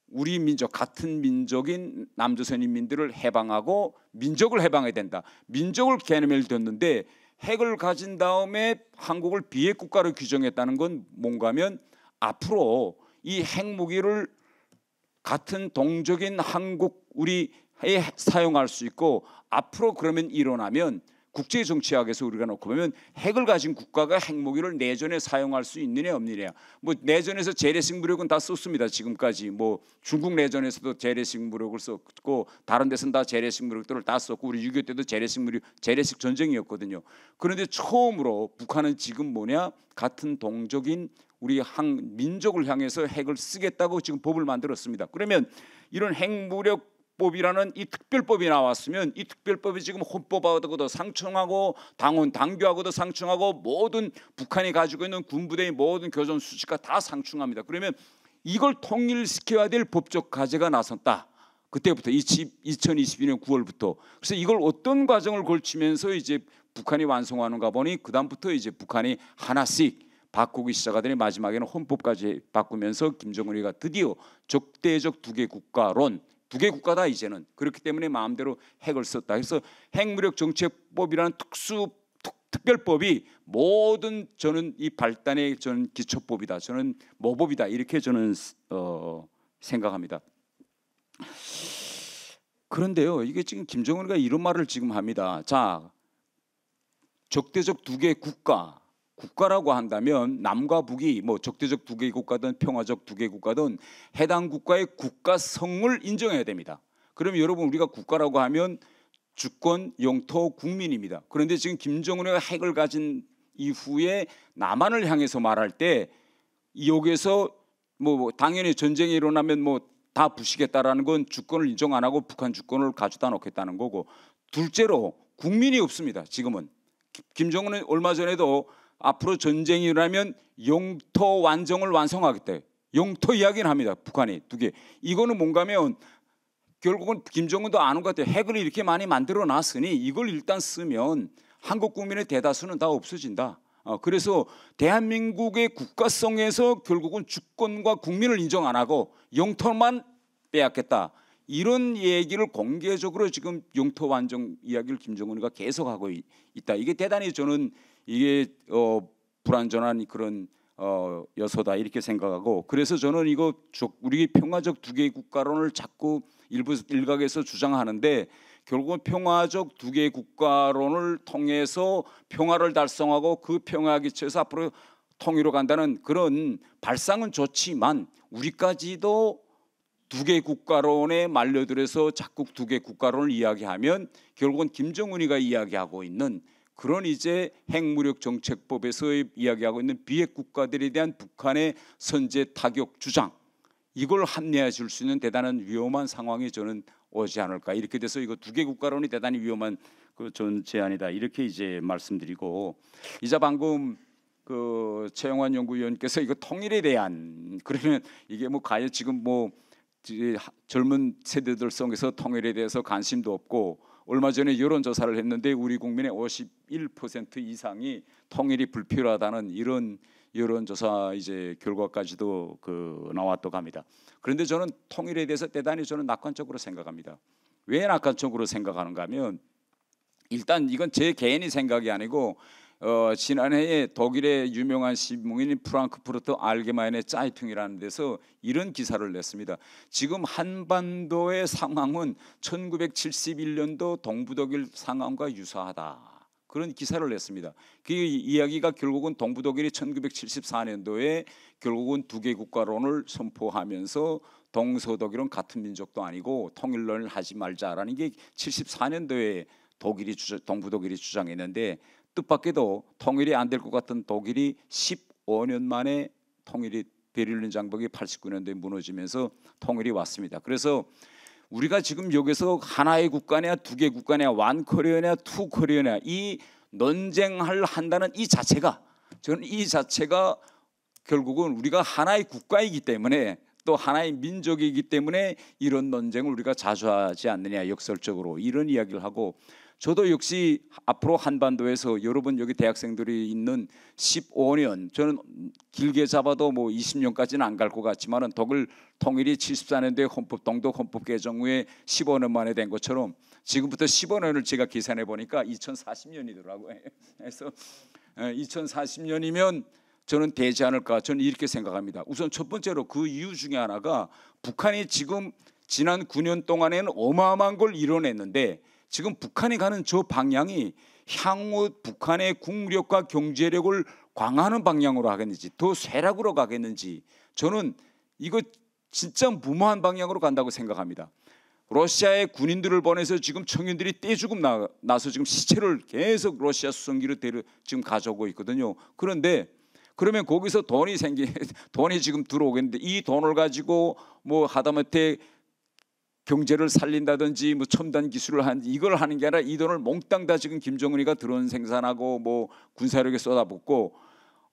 우리 민족, 같은 민족인 남조선인민들을 해방하고 민족을 해방해야 된다. 민족을 개념을 뒀는데 핵을 가진 다음에 한국을 비핵 국가로 규정했다는 건 뭔가 하면 앞으로 이 핵무기를 같은 동족인 한국 우리에 사용할 수 있고, 앞으로 그러면 일어나면 국제 정치학에서 우리가 놓고 보면 핵을 가진 국가가 핵무기를 내전에 사용할 수 있느냐 없느냐. 뭐 내전에서 재래식 무력은 다 썼습니다. 지금까지 뭐 중국 내전에서도 재래식 무력을 썼고 다른 데서는 다 재래식 무력들을 다 썼고 우리 6.25 때도 재래식 전쟁이었거든요. 그런데 처음으로 북한은 지금 뭐냐, 같은 동족인 우리 민족을 향해서 핵을 쓰겠다고 지금 법을 만들었습니다. 그러면 이런 핵무력 법이라는 이 특별법이 나왔으면 이 특별법이 지금 헌법하고도 상충하고 당원 당규하고도 상충하고 모든 북한이 가지고 있는 군부대의 모든 교전 수칙과 다 상충합니다. 그러면 이걸 통일시켜야 될 법적 과제가 나섰다. 그때부터 2022년 9월부터. 그래서 이걸 어떤 과정을 걸치면서 이제 북한이 완성하는가 보니 그 다음부터 이제 북한이 하나씩 바꾸기 시작하더니 마지막에는 헌법까지 바꾸면서 김정은이가 드디어 적대적 두개 국가론, 두개 국가다 이제는. 그렇기 때문에 마음대로 핵을 썼다. 그래서 핵무력 정책법이라는 특별법이 모든 저는 이 발단의 저는 기초법이다. 저는 모법이다. 이렇게 저는 생각합니다. 그런데요, 이게 지금 김정은이가 이런 말을 지금 합니다. 자, 적대적 두개 국가라고 한다면 남과 북이 뭐 적대적 두개 국가든 평화적 두개 국가든 해당 국가의 국가성을 인정해야 됩니다. 그러면 여러분 우리가 국가라고 하면 주권, 영토, 국민입니다. 그런데 지금 김정은이가 핵을 가진 이후에 남한을 향해서 말할 때 여기에서 뭐 당연히 전쟁이 일어나면 뭐 다 부시겠다라는 건 주권을 인정 안 하고 북한 주권을 가져다 놓겠다는 거고, 둘째로 국민이 없습니다. 지금은 김정은은 얼마 전에도 앞으로 전쟁이 일어나면 영토 완정을 완성하겠다. 영토 이야기는 합니다. 북한이 두 개. 이거는 뭔가 하면 결국은 김정은도 아는 것 같아요. 핵을 이렇게 많이 만들어 놨으니 이걸 일단 쓰면 한국 국민의 대다수는 다 없어진다. 그래서 대한민국의 국가성에서 결국은 주권과 국민을 인정 안 하고 영토만 빼앗겠다. 이런 얘기를 공개적으로 지금 영토 완정 이야기를 김정은이가 계속하고 있다. 이게 대단히 저는 이게 불완전한 그런 요소다 이렇게 생각하고, 그래서 저는 이거 우리 평화적 두 개의 국가론을 자꾸 일각에서 주장하는데, 결국은 평화적 두 개의 국가론을 통해서 평화를 달성하고 그 평화에 기초해서 앞으로 통일로 간다는 그런 발상은 좋지만, 우리까지도 두 개의 국가론에 말려들어서 자꾸 두 개의 국가론을 이야기하면 결국은 김정은이가 이야기하고 있는 그런 이제 핵무력 정책법에서 이야기하고 있는 비핵 국가들에 대한 북한의 선제 타격 주장, 이걸 합리화해 줄 수 있는 대단한 위험한 상황이 저는 오지 않을까. 이렇게 돼서 이거 두 개 국가론이 대단히 위험한 그 전 제안이다 이렇게 이제 말씀드리고, 이제 방금 그 최영환 연구위원께서 이거 통일에 대한, 그러면 이게 뭐 과연 지금 뭐 젊은 세대들 속에서 통일에 대해서 관심도 없고, 얼마 전에 여론조사를 했는데 우리 국민의 51% 이상이 통일이 불필요하다는 이런 여론조사 이제 결과까지도 그 나왔다고 합니다. 그런데 저는 통일에 대해서 대단히 저는 낙관적으로 생각합니다. 왜 낙관적으로 생각하는가 하면, 일단 이건 제 개인의 생각이 아니고 지난해에 독일의 유명한 신문인 프랑크푸르트 알게마인의 짜이퉁이라는 데서 이런 기사를 냈습니다. 지금 한반도의 상황은 1971년도 동부독일 상황과 유사하다, 그런 기사를 냈습니다. 그 이야기가 결국은 동부독일이 1974년도에 결국은 두 개 국가론을 선포하면서 동서독일은 같은 민족도 아니고 통일론을 하지 말자라는 게 74년도에 동부독일이 주장했는데, 뜻밖에도 통일이 안 될 것 같은 독일이 15년 만에 통일이 베를린 장벽이 89년도에 무너지면서 통일이 왔습니다. 그래서 우리가 지금 여기서 하나의 국가냐 두 개 국가냐, 완 코리아냐 투 코리아냐, 이 논쟁을 한다는 이 자체가, 저는 이 자체가 결국은 우리가 하나의 국가이기 때문에 또 하나의 민족이기 때문에 이런 논쟁을 우리가 자주 하지 않느냐, 역설적으로 이런 이야기를 하고, 저도 역시 앞으로 한반도에서 여러분 여기 대학생들이 있는 15년, 저는 길게 잡아도 뭐 20년까지는 안 갈 것 같지만은 독일 통일이 74년도에 동독 헌법 개정 후에 15년 만에 된 것처럼 지금부터 15년을 제가 계산해 보니까 2040년이더라고요. 그래서 2040년이면 저는 되지 않을까, 저는 이렇게 생각합니다. 우선 첫 번째로 그 이유 중에 하나가, 북한이 지금 지난 9년 동안에는 어마어마한 걸 이뤄냈는데, 지금 북한이 가는 저 방향이 향후 북한의 국력과 경제력을 강화하는 방향으로 하겠는지 더 쇠락으로 가겠는지, 저는 이거 진짜 무모한 방향으로 간다고 생각합니다. 러시아의 군인들을 보내서 지금 청년들이 떼죽음 나서 지금 시체를 계속 러시아 수송기로 지금 가져오고 있거든요. 그런데 그러면 거기서 돈이 지금 들어오겠는데, 이 돈을 가지고 뭐 하다못해 경제를 살린다든지 뭐 첨단 기술을 이걸 하는 게 아니라 이 돈을 몽땅 다 지금 김정은이가 드론 생산하고 뭐 군사력에 쏟아붓고,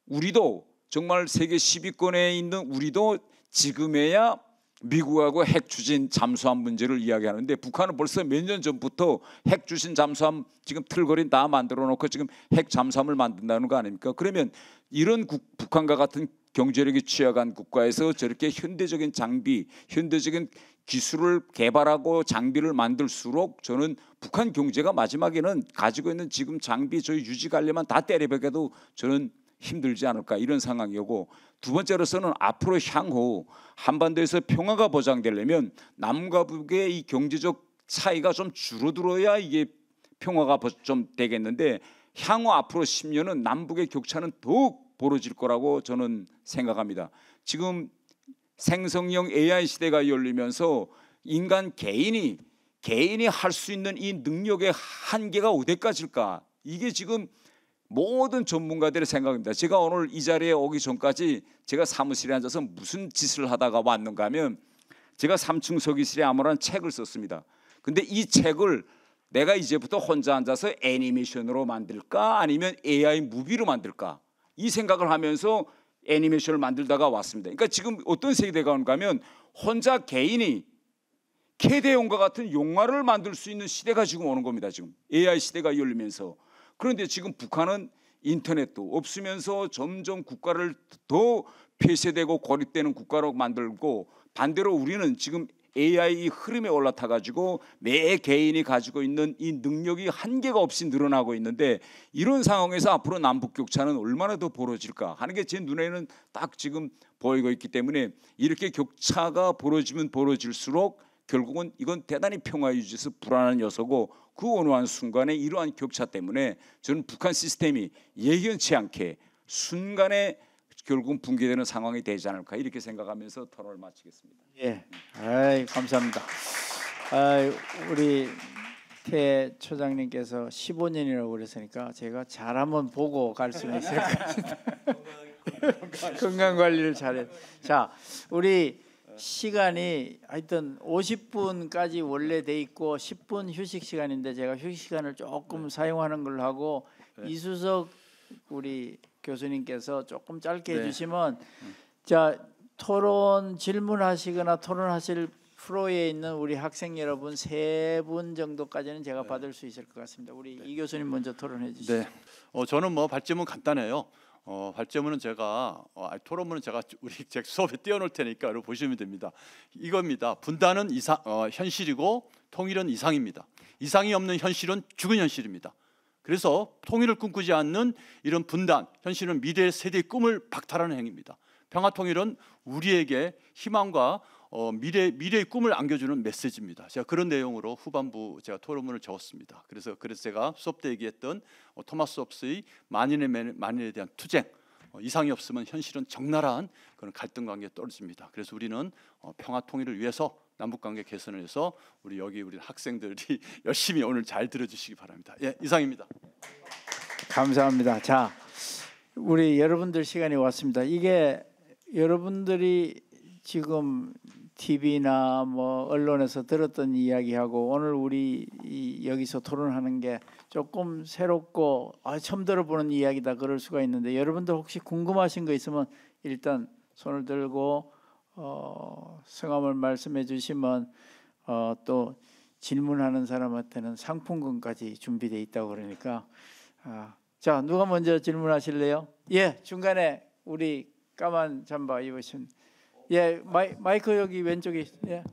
우리도 정말 세계 10위권에 있는 우리도 지금에야 미국하고 핵 추진 잠수함 문제를 이야기하는데, 북한은 벌써 몇 년 전부터 핵 추진 잠수함 지금 틀거린 다 만들어 놓고 지금 핵 잠수함을 만든다는 거 아닙니까? 그러면 이런 북한과 같은 경제력이 취약한 국가에서 저렇게 현대적인 장비, 현대적인 기술을 개발하고 장비를 만들수록 저는 북한 경제가 마지막에는 가지고 있는 지금 장비 저희 유지하려면 다 때려박아도 저는 힘들지 않을까, 이런 상황이고, 두 번째로서는 앞으로 향후 한반도에서 평화가 보장되려면 남과 북의 이 경제적 차이가 좀 줄어들어야 이게 평화가 좀 되겠는데, 향후 앞으로 10년은 남북의 격차는 더욱 벌어질 거라고 저는 생각합니다. 지금 생성형 AI 시대가 열리면서 인간 개인이 할 수 있는 이 능력의 한계가 어디까지일까, 이게 지금 모든 전문가들의 생각입니다. 제가 오늘 이 자리에 오기 전까지 제가 사무실에 앉아서 무슨 짓을 하다가 왔는가 하면, 제가 3층 서기실에 아무런 책을 썼습니다. 근데 이 책을 내가 이제부터 혼자 앉아서 애니메이션으로 만들까 아니면 AI 무비로 만들까, 이 생각을 하면서 애니메이션을 만들다가 왔습니다. 그러니까 지금 어떤 세대가 오는가 하면, 혼자 개인이 캐대용과 같은 영화를 만들 수 있는 시대가 지금 오는 겁니다. 지금 AI 시대가 열리면서. 그런데 지금 북한은 인터넷도 없으면서 점점 국가를 더 폐쇄되고 고립되는 국가로 만들고, 반대로 우리는 지금 AI 흐름에 올라타 가지고 매 개인이 가지고 있는 이 능력이 한계가 없이 늘어나고 있는데 이런 상황에서 앞으로 남북 격차는 얼마나 더 벌어질까 하는 게 제 눈에는 딱 지금 보이고 있기 때문에 이렇게 격차가 벌어지면 벌어질수록 결국은 이건 대단히 평화 유지에서 불안한 요소고 그 어느 한 순간에 이러한 격차 때문에 저는 북한 시스템이 예견치 않게 순간에 결국은 붕괴되는 상황이 되지 않을까 이렇게 생각하면서 토론을 마치겠습니다. 예, 아이 감사합니다. 우리 태 처장님께서 15년이라고 그랬으니까 제가 잘 한번 보고 갈 수는 있을 것 같습니다. 건강 관리를 잘해. 자, 우리 시간이 하여튼 50분까지 원래 돼 있고 10분 휴식 시간인데 제가 휴식 시간을 조금 사용하는 걸로 하고 이수석 우리 교수님께서 조금 짧게 해주시면 자 토론 질문하시거나 토론하실 프로에 있는 우리 학생 여러분 3분 정도까지는 제가 받을 수 있을 것 같습니다. 우리 이 교수님 먼저 토론해 주시죠. 네, 저는 뭐 발제문 간단해요. 발제문은 제가 토론문은 제가 우리 제 수업에 띄워놓을 테니까 여러분 보시면 됩니다. 이겁니다. 분단은 현실이고 통일은 이상입니다. 이상이 없는 현실은 죽은 현실입니다. 그래서 통일을 꿈꾸지 않는 이런 분단, 현실은 미래 세대의 꿈을 박탈하는 행위입니다. 평화 통일은 우리에게 희망과 미래의 꿈을 안겨주는 메시지입니다. 제가 그런 내용으로 후반부 제가 토론문을 적었습니다. 그래서 제가 수업 때 얘기했던 토마스 홉스의 만인에 대한 투쟁, 이상이 없으면 현실은 적나라한 그런 갈등 관계에 떨어집니다. 그래서 우리는 평화 통일을 위해서 남북관계 개선을 해서 우리 학생들이 열심히 오늘 잘 들어주시기 바랍니다. 예, 이상입니다. 감사합니다. 자, 우리 여러분들 시간이 왔습니다. 이게 여러분들이 지금 TV나 뭐 언론에서 들었던 이야기하고 오늘 우리 여기서 토론하는 게 조금 새롭고 처음 들어보는 이야기다 그럴 수가 있는데 여러분들 혹시 궁금하신 거 있으면 일단 손을 들고 성함을 말씀해 주시면 또 질문하는 사람한테는 상품권까지 준비되어 있다고 그러니까 자 누가 먼저 질문하실래요? 예, 중간에 우리 까만 잠바 입으신 예, 마이크 여기 왼쪽에 예.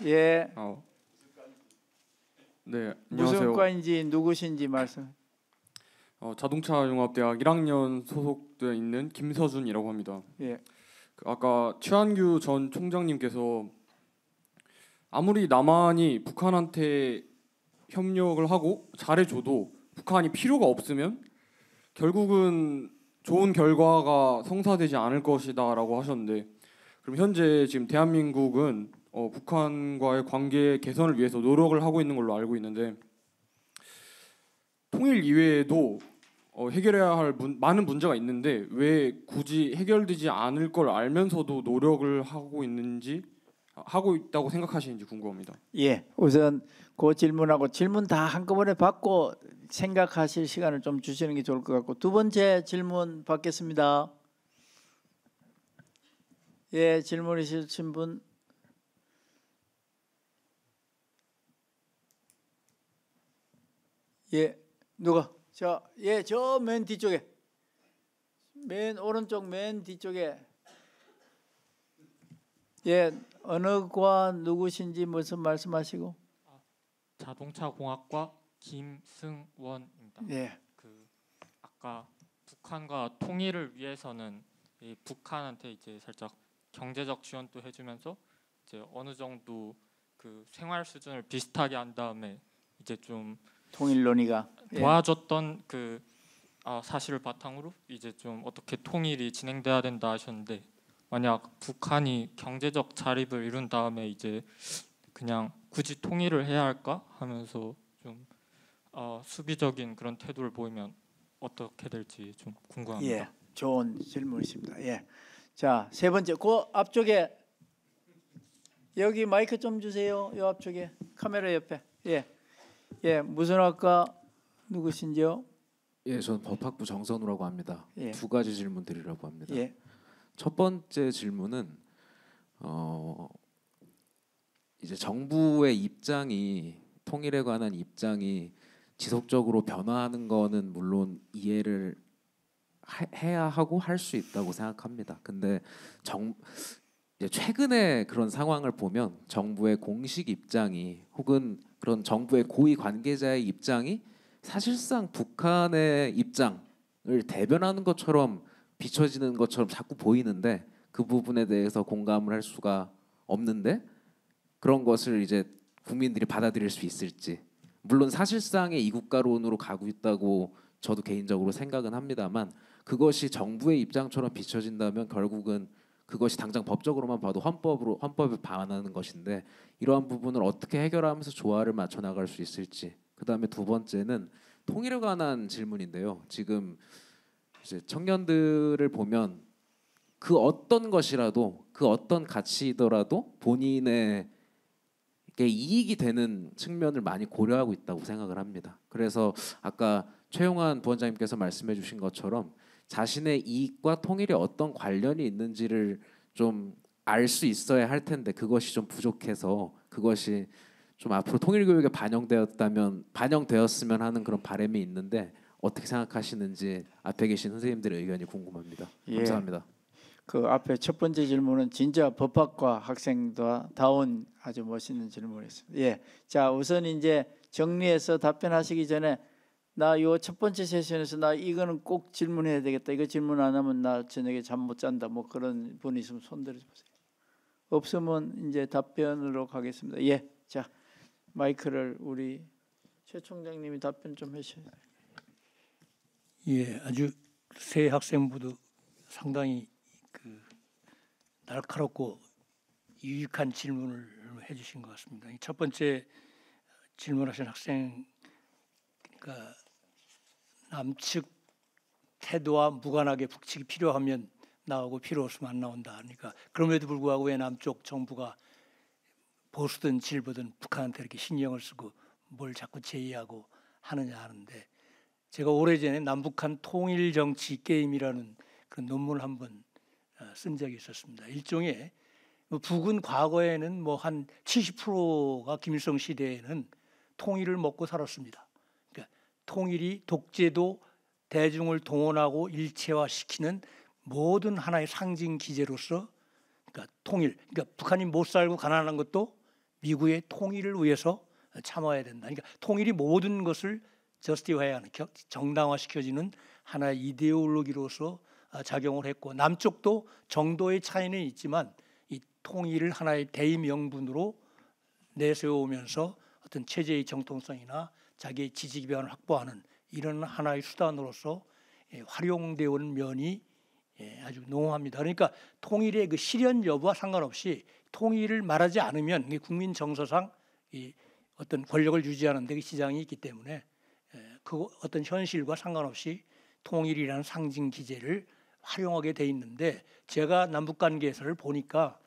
예. 네, 안녕하세요. 무슨 과인지 누구신지 말씀. 자동차융합대학 1학년 소속되어 있는 김서준이라고 합니다. 예. 아까 최한규 전 총장님께서 아무리 남한이 북한한테 협력을 하고 잘해줘도 북한이 필요가 없으면 결국은 좋은 결과가 성사되지 않을 것이다라고 하셨는데 그럼 현재 지금 대한민국은 북한과의 관계 개선을 위해서 노력을 하고 있는 걸로 알고 있는데 통일 이외에도 해결해야 할 많은 문제가 있는데 왜 굳이 해결되지 않을 걸 알면서도 노력을 하고 있다고 생각하시는지 궁금합니다. 예, 우선 그 질문하고 질문 다 한꺼번에 받고 생각하실 시간을 좀 주시는 게 좋을 것 같고 두 번째 질문 받겠습니다. 예, 질문 있으신 분. 예, 누가? 자, 예, 저 맨 뒤쪽에, 맨 오른쪽 맨 뒤쪽에. 예, 어느 과 누구신지 무슨 말씀하시고? 자동차공학과 김승원입니다. 예. 아까 북한과 통일을 위해서는 이 북한한테 이제 살짝 경제적 지원도 해주면서 이제 어느 정도 그 생활 수준을 비슷하게 한 다음에 이제 좀 통일 논의가 도와줬던 그 사실을 바탕으로 이제 좀 어떻게 통일이 진행돼야 된다 하셨는데 만약 북한이 경제적 자립을 이룬 다음에 이제 그냥 굳이 통일을 해야 할까 하면서 좀 수비적인 그런 태도를 보이면 어떻게 될지 좀 궁금합니다. 예, 좋은 질문이십니다. 예, 자, 세 번째 그 앞쪽에 여기 마이크 좀 주세요. 요 앞쪽에 카메라 옆에. 예, 예, 무슨 학과 누구신지요? 예, 저는 법학부 정선우라고 합니다. 예. 두 가지 질문 드리려고 합니다. 예. 첫 번째 질문은 이제 정부의 입장이 통일에 관한 입장이 지속적으로 변화하는 거는 물론 이해를 해야 하고 할 수 있다고 생각합니다. 근데 이제 최근에 그런 상황을 보면 정부의 공식 입장이 혹은 그런 정부의 고위 관계자의 입장이 사실상 북한의 입장을 대변하는 것처럼 비춰지는 것처럼 자꾸 보이는데 그 부분에 대해서 공감을 할 수가 없는데 그런 것을 이제 국민들이 받아들일 수 있을지 물론 사실상의 이국가론으로 가고 있다고 저도 개인적으로 생각은 합니다만 그것이 정부의 입장처럼 비춰진다면 결국은 그것이 당장 법적으로만 봐도 헌법에 반하는 것인데 이러한 부분을 어떻게 해결하면서 조화를 맞춰 나갈 수 있을지. 그다음에 두 번째는 통일에 관한 질문인데요. 지금 이제 청년들을 보면 그 어떤 것이라도 그 어떤 가치이더라도 본인의 이익이 되는 측면을 많이 고려하고 있다고 생각을 합니다. 그래서 아까 최용환 부원장님께서 말씀해주신 것처럼 자신의 이익과 통일에 어떤 관련이 있는지를 좀 알 수 있어야 할 텐데 그것이 좀 부족해서 그것이 좀 앞으로 통일교육에 반영되었으면 하는 그런 바람이 있는데 어떻게 생각하시는지 앞에 계신 선생님들의 의견이 궁금합니다. 감사합니다. 그 앞에 첫 번째 질문은 진짜 법학과 학생다운 아주 멋있는 질문이었습니다. 예, 자 우선 이제 정리해서 답변하시기 전에 나 요 첫 번째 세션에서 나 이거는 꼭 질문해야 되겠다. 이거 질문 안 하면 나 저녁에 잠 못 잔다. 뭐 그런 분이 있으면 손 들어보세요. 없으면 이제 답변으로 가겠습니다. 예, 자 마이크를 우리 최 총장님이 답변 좀 해주셔야 돼요. 예, 아주 세 학생부도 상당히 그 날카롭고 유익한 질문을 해주신 것 같습니다. 첫 번째 질문하신 학생, 그러니까 남측 태도와 무관하게 북측이 필요하면 나오고 필요 없으면 안 나온다. 그러니까 그럼에도 불구하고 왜 남쪽 정부가 보수든 질보든 북한한테 이렇게 신경을 쓰고 뭘 자꾸 제의하고 하느냐 하는데 제가 오래전에 남북한 통일 정치 게임이라는 그런 논문을 한번 쓴 적이 있었습니다. 일종의 북은 과거에는 뭐 한 70%가 김일성 시대에는 통일을 먹고 살았습니다. 그러니까 통일이 독재도 대중을 동원하고 일체화시키는 모든 하나의 상징 기제로서 그러니까 통일, 그러니까 북한이 못 살고 가난한 것도 미국의 통일을 위해서 참아야 된다. 그러니까 통일이 모든 것을 저스티화하는 정당화시켜지는 하나의 이데올로기로서 작용을 했고 남쪽도 정도의 차이는 있지만 이 통일을 하나의 대의명분으로 내세우면서 어떤 체제의 정통성이나 자기의 지지 기반을 확보하는 이런 하나의 수단으로서 활용되어 온 면이 아주 농후합니다. 그러니까 통일의 그 실현 여부와 상관없이 통일을 말하지 않으면 국민 정서상 이 어떤 권력을 유지하는 데 시장이 있기 때문에 그 어떤 현실과 상관없이 통일이라는 상징 기제를 활용하게 돼 있는데 제가 남북 관계에서를 보니까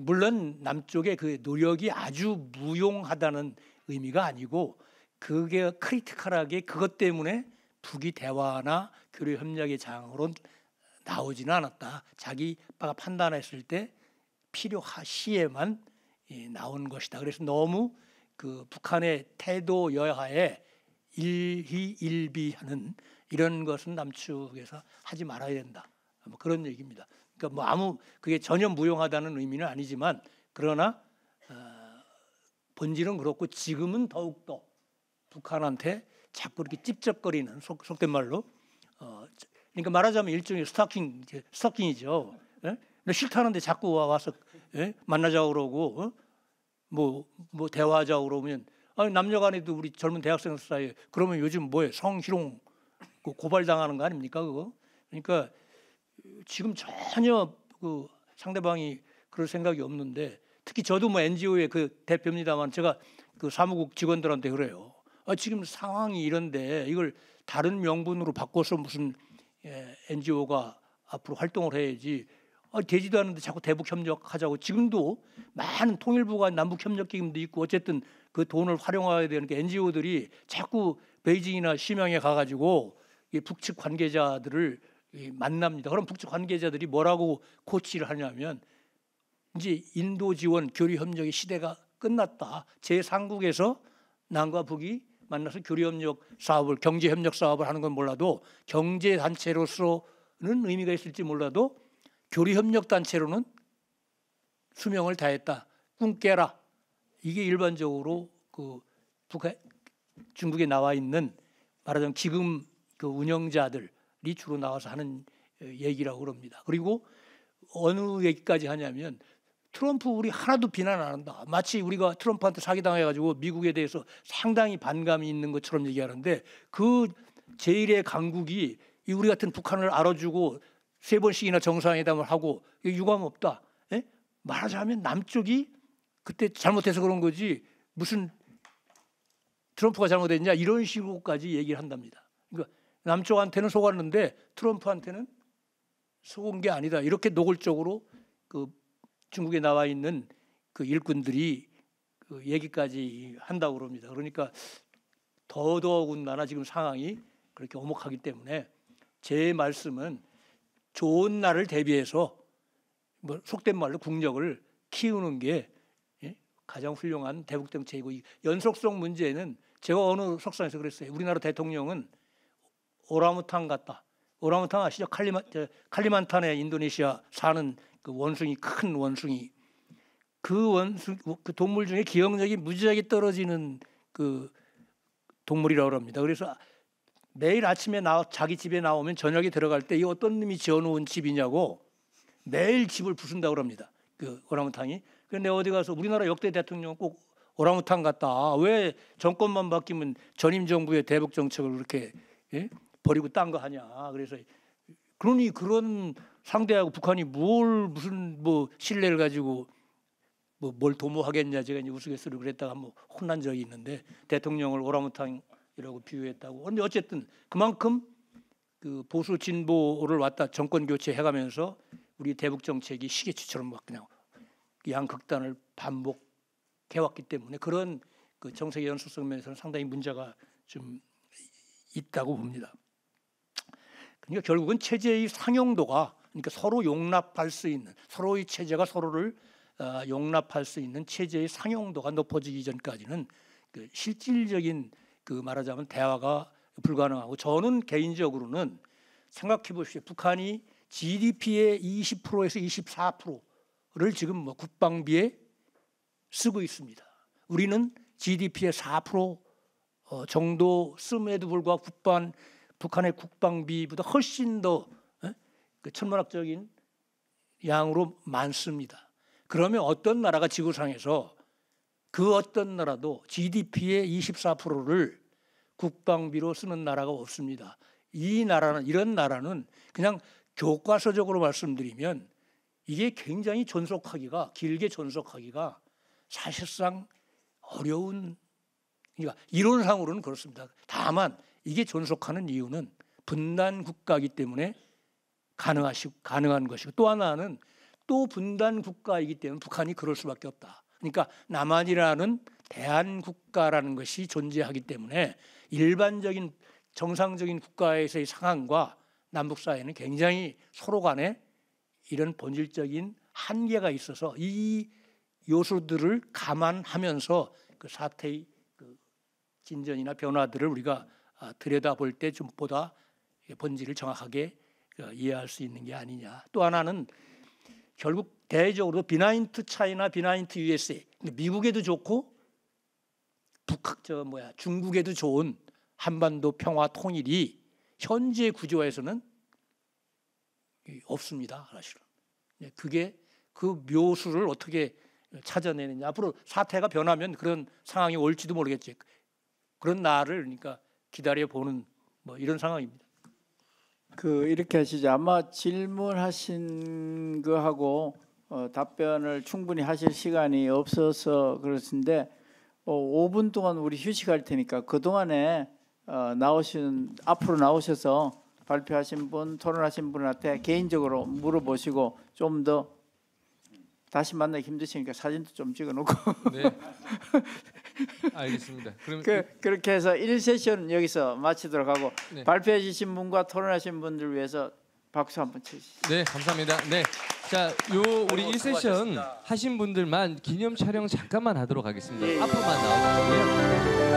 물론 남쪽의 그 노력이 아주 무용하다는 의미가 아니고 그게 크리티컬하게 그것 때문에 북이 대화나 교류 협력의 장으로 나오지는 않았다. 자기가 판단했을 때 필요시에만 나온 것이다. 그래서 너무 그 북한의 태도 여하에 일희일비하는 이런 것은 남측에서 하지 말아야 된다. 뭐 그런 얘기입니다. 그러니까 뭐 그게 전혀 무용하다는 의미는 아니지만 그러나 본질은 그렇고 지금은 더욱더 북한한테 자꾸 이렇게 찝쩍거리는 속된 말로 그러니까 말하자면 일종의 스토킹이죠. 예? 싫다는데 자꾸 와서 만나자고 그러고 뭐 대화하자고 그러면 아니 남녀간에도 우리 젊은 대학생 사이에 그러면 요즘 뭐예요? 성희롱 고발당하는 거 아닙니까 그거? 그러니까 지금 전혀 그 상대방이 그럴 생각이 없는데 특히 저도 뭐 NGO의 그 대표입니다만 제가 그 사무국 직원들한테 그래요. 지금 상황이 이런데 이걸 다른 명분으로 바꿔서 무슨 NGO가 앞으로 활동을 해야지 되지도 않는데 자꾸 대북 협력하자고 지금도 많은 통일부가 남북 협력 기금도 있고 어쨌든 그 돈을 활용해야 되는 게 NGO들이 자꾸 베이징이나 심양에 가가지고 북측 관계자들을 만납니다. 그럼 북측 관계자들이 뭐라고 코치를 하냐면 이제 인도 지원 교류 협력의 시대가 끝났다. 제3국에서 남과 북이 만나서 교류 협력 사업을 경제 협력 사업을 하는 건 몰라도 경제 단체로서는 의미가 있을지 몰라도 교류 협력 단체로는 수명을 다했다. 꿈 깨라. 이게 일반적으로 그 중국에 나와 있는 말하자면 지금 그 운영자들이 주로 나와서 하는 얘기라고 그럽니다. 그리고 어느 얘기까지 하냐면 트럼프 우리 하나도 비난 안 한다. 마치 우리가 트럼프한테 사기당해가지고 미국에 대해서 상당히 반감이 있는 것처럼 얘기하는데 그 제1의 강국이 이 우리 같은 북한을 알아주고 3번씩이나 정상회담을 하고 유감 없다. 예? 말하자면 남쪽이 그때 잘못해서 그런 거지 무슨 트럼프가 잘못했냐 이런 식으로까지 얘기를 한답니다. 그러니까 남쪽한테는 속았는데 트럼프한테는 속은 게 아니다. 이렇게 노골적으로 그 중국에 나와 있는 그 일꾼들이 그 얘기까지 한다고 그럽니다. 그러니까 더더군다나 지금 상황이 그렇게 오목하기 때문에 제 말씀은 좋은 날을 대비해서 뭐 속된 말로 국력을 키우는 게 가장 훌륭한 대북 정책이고 연속성 문제는 제가 어느 석상에서 그랬어요. 우리나라 대통령은 오랑우탄 같다. 오랑우탄 아시죠? 칼리만탄에 인도네시아 사는 그 원숭이 큰 원숭이 그 동물 중에 기억력이 무지하게 떨어지는 그 동물이라고 합니다. 그래서 매일 아침에 자기 집에 나오면 저녁에 들어갈 때 이 어떤 놈이 지어놓은 집이냐고 매일 집을 부순다고 합니다. 그 오랑우탄이. 그런데 어디 가서 우리나라 역대 대통령 꼭 오랑우탄 같다. 왜 정권만 바뀌면 전임 정부의 대북 정책을 그렇게 버리고 딴 거 하냐. 그래서 그러니 그런 상대하고 북한이 무슨 신뢰를 가지고 뭘 도모하겠냐. 제가 이제 우스갯소리로 그랬다가 한번 혼난 적이 있는데 대통령을 오랑우탄이라고 비유했다고. 그런데 어쨌든 그만큼 그 보수 진보를 왔다 정권 교체해가면서 우리 대북 정책이 시계추처럼 막 그냥 양극단을 반복해왔기 때문에 그런 그 정책의 연속성 면에서는 상당히 문제가 좀 있다고 봅니다. 그러니까 결국은 체제의 상용도가 그러니까 서로 용납할 수 있는 서로의 체제가 서로를 용납할 수 있는 체제의 상용도가 높아지기 전까지는 그 실질적인 그 말하자면 대화가 불가능하고 저는 개인적으로는 생각해 보십시오. 북한이 GDP의 20%에서 24%를 지금 국방비에 쓰고 있습니다. 우리는 GDP의 4% 정도 씀에도 불구하고 북한의 국방비보다 훨씬 더 천문학적인 양으로 많습니다. 그러면 어떤 나라가 지구상에서 그 어떤 나라도 GDP의 24%를 국방비로 쓰는 나라가 없습니다. 이런 나라는 그냥 교과서적으로 말씀드리면 이게 굉장히 길게 존속하기가 사실상 어려운, 그러니까 이론상으로는 그렇습니다. 다만 이게 존속하는 이유는 분단 국가이기 때문에 가능한 것이고 또 하나는 또 분단 국가이기 때문에 북한이 그럴 수밖에 없다. 그러니까 남한이라는 대한국가라는 것이 존재하기 때문에 일반적인 정상적인 국가에서의 상황과 남북 사이에는 굉장히 서로 간에 이런 본질적인 한계가 있어서 이 요소들을 감안하면서 그 사태의 그 진전이나 변화들을 우리가 들여다볼 때 좀 보다 본질을 정확하게 이해할 수 있는 게 아니냐. 또 하나는 결국 대외적으로 비나인트 차이나 비나인트 USA 미국에도 좋고 중국에도 좋은 한반도 평화 통일이 현재 구조에서는 없습니다. 사실은. 그게 그 묘수를 어떻게 찾아내느냐. 앞으로 사태가 변하면 그런 상황이 올지도 모르겠지. 그런 날을 그러니까 기다려보는 이런 상황입니다. 이렇게 하시죠. 아마 질문하신 거하고 답변을 충분히 하실 시간이 없어서 그렇습니다. 5분 동안 우리 휴식할 테니까 그 동안에 앞으로 나오셔서 발표하신 분, 토론하신 분한테 개인적으로 물어보시고 좀 더 다시 만나기 힘드시니까 사진도 좀 찍어놓고. 네. 알겠습니다. 그럼 그렇게 해서 1세션 여기서 마치도록 하고 네. 발표해 주신 분과 토론하신 분들 위해서 박수 한번 치시죠. 네, 감사합니다. 네. 자, 우리 1세션 하신 분들만 기념 촬영 잠깐만 하도록 하겠습니다. 앞으로만 나와주시고요.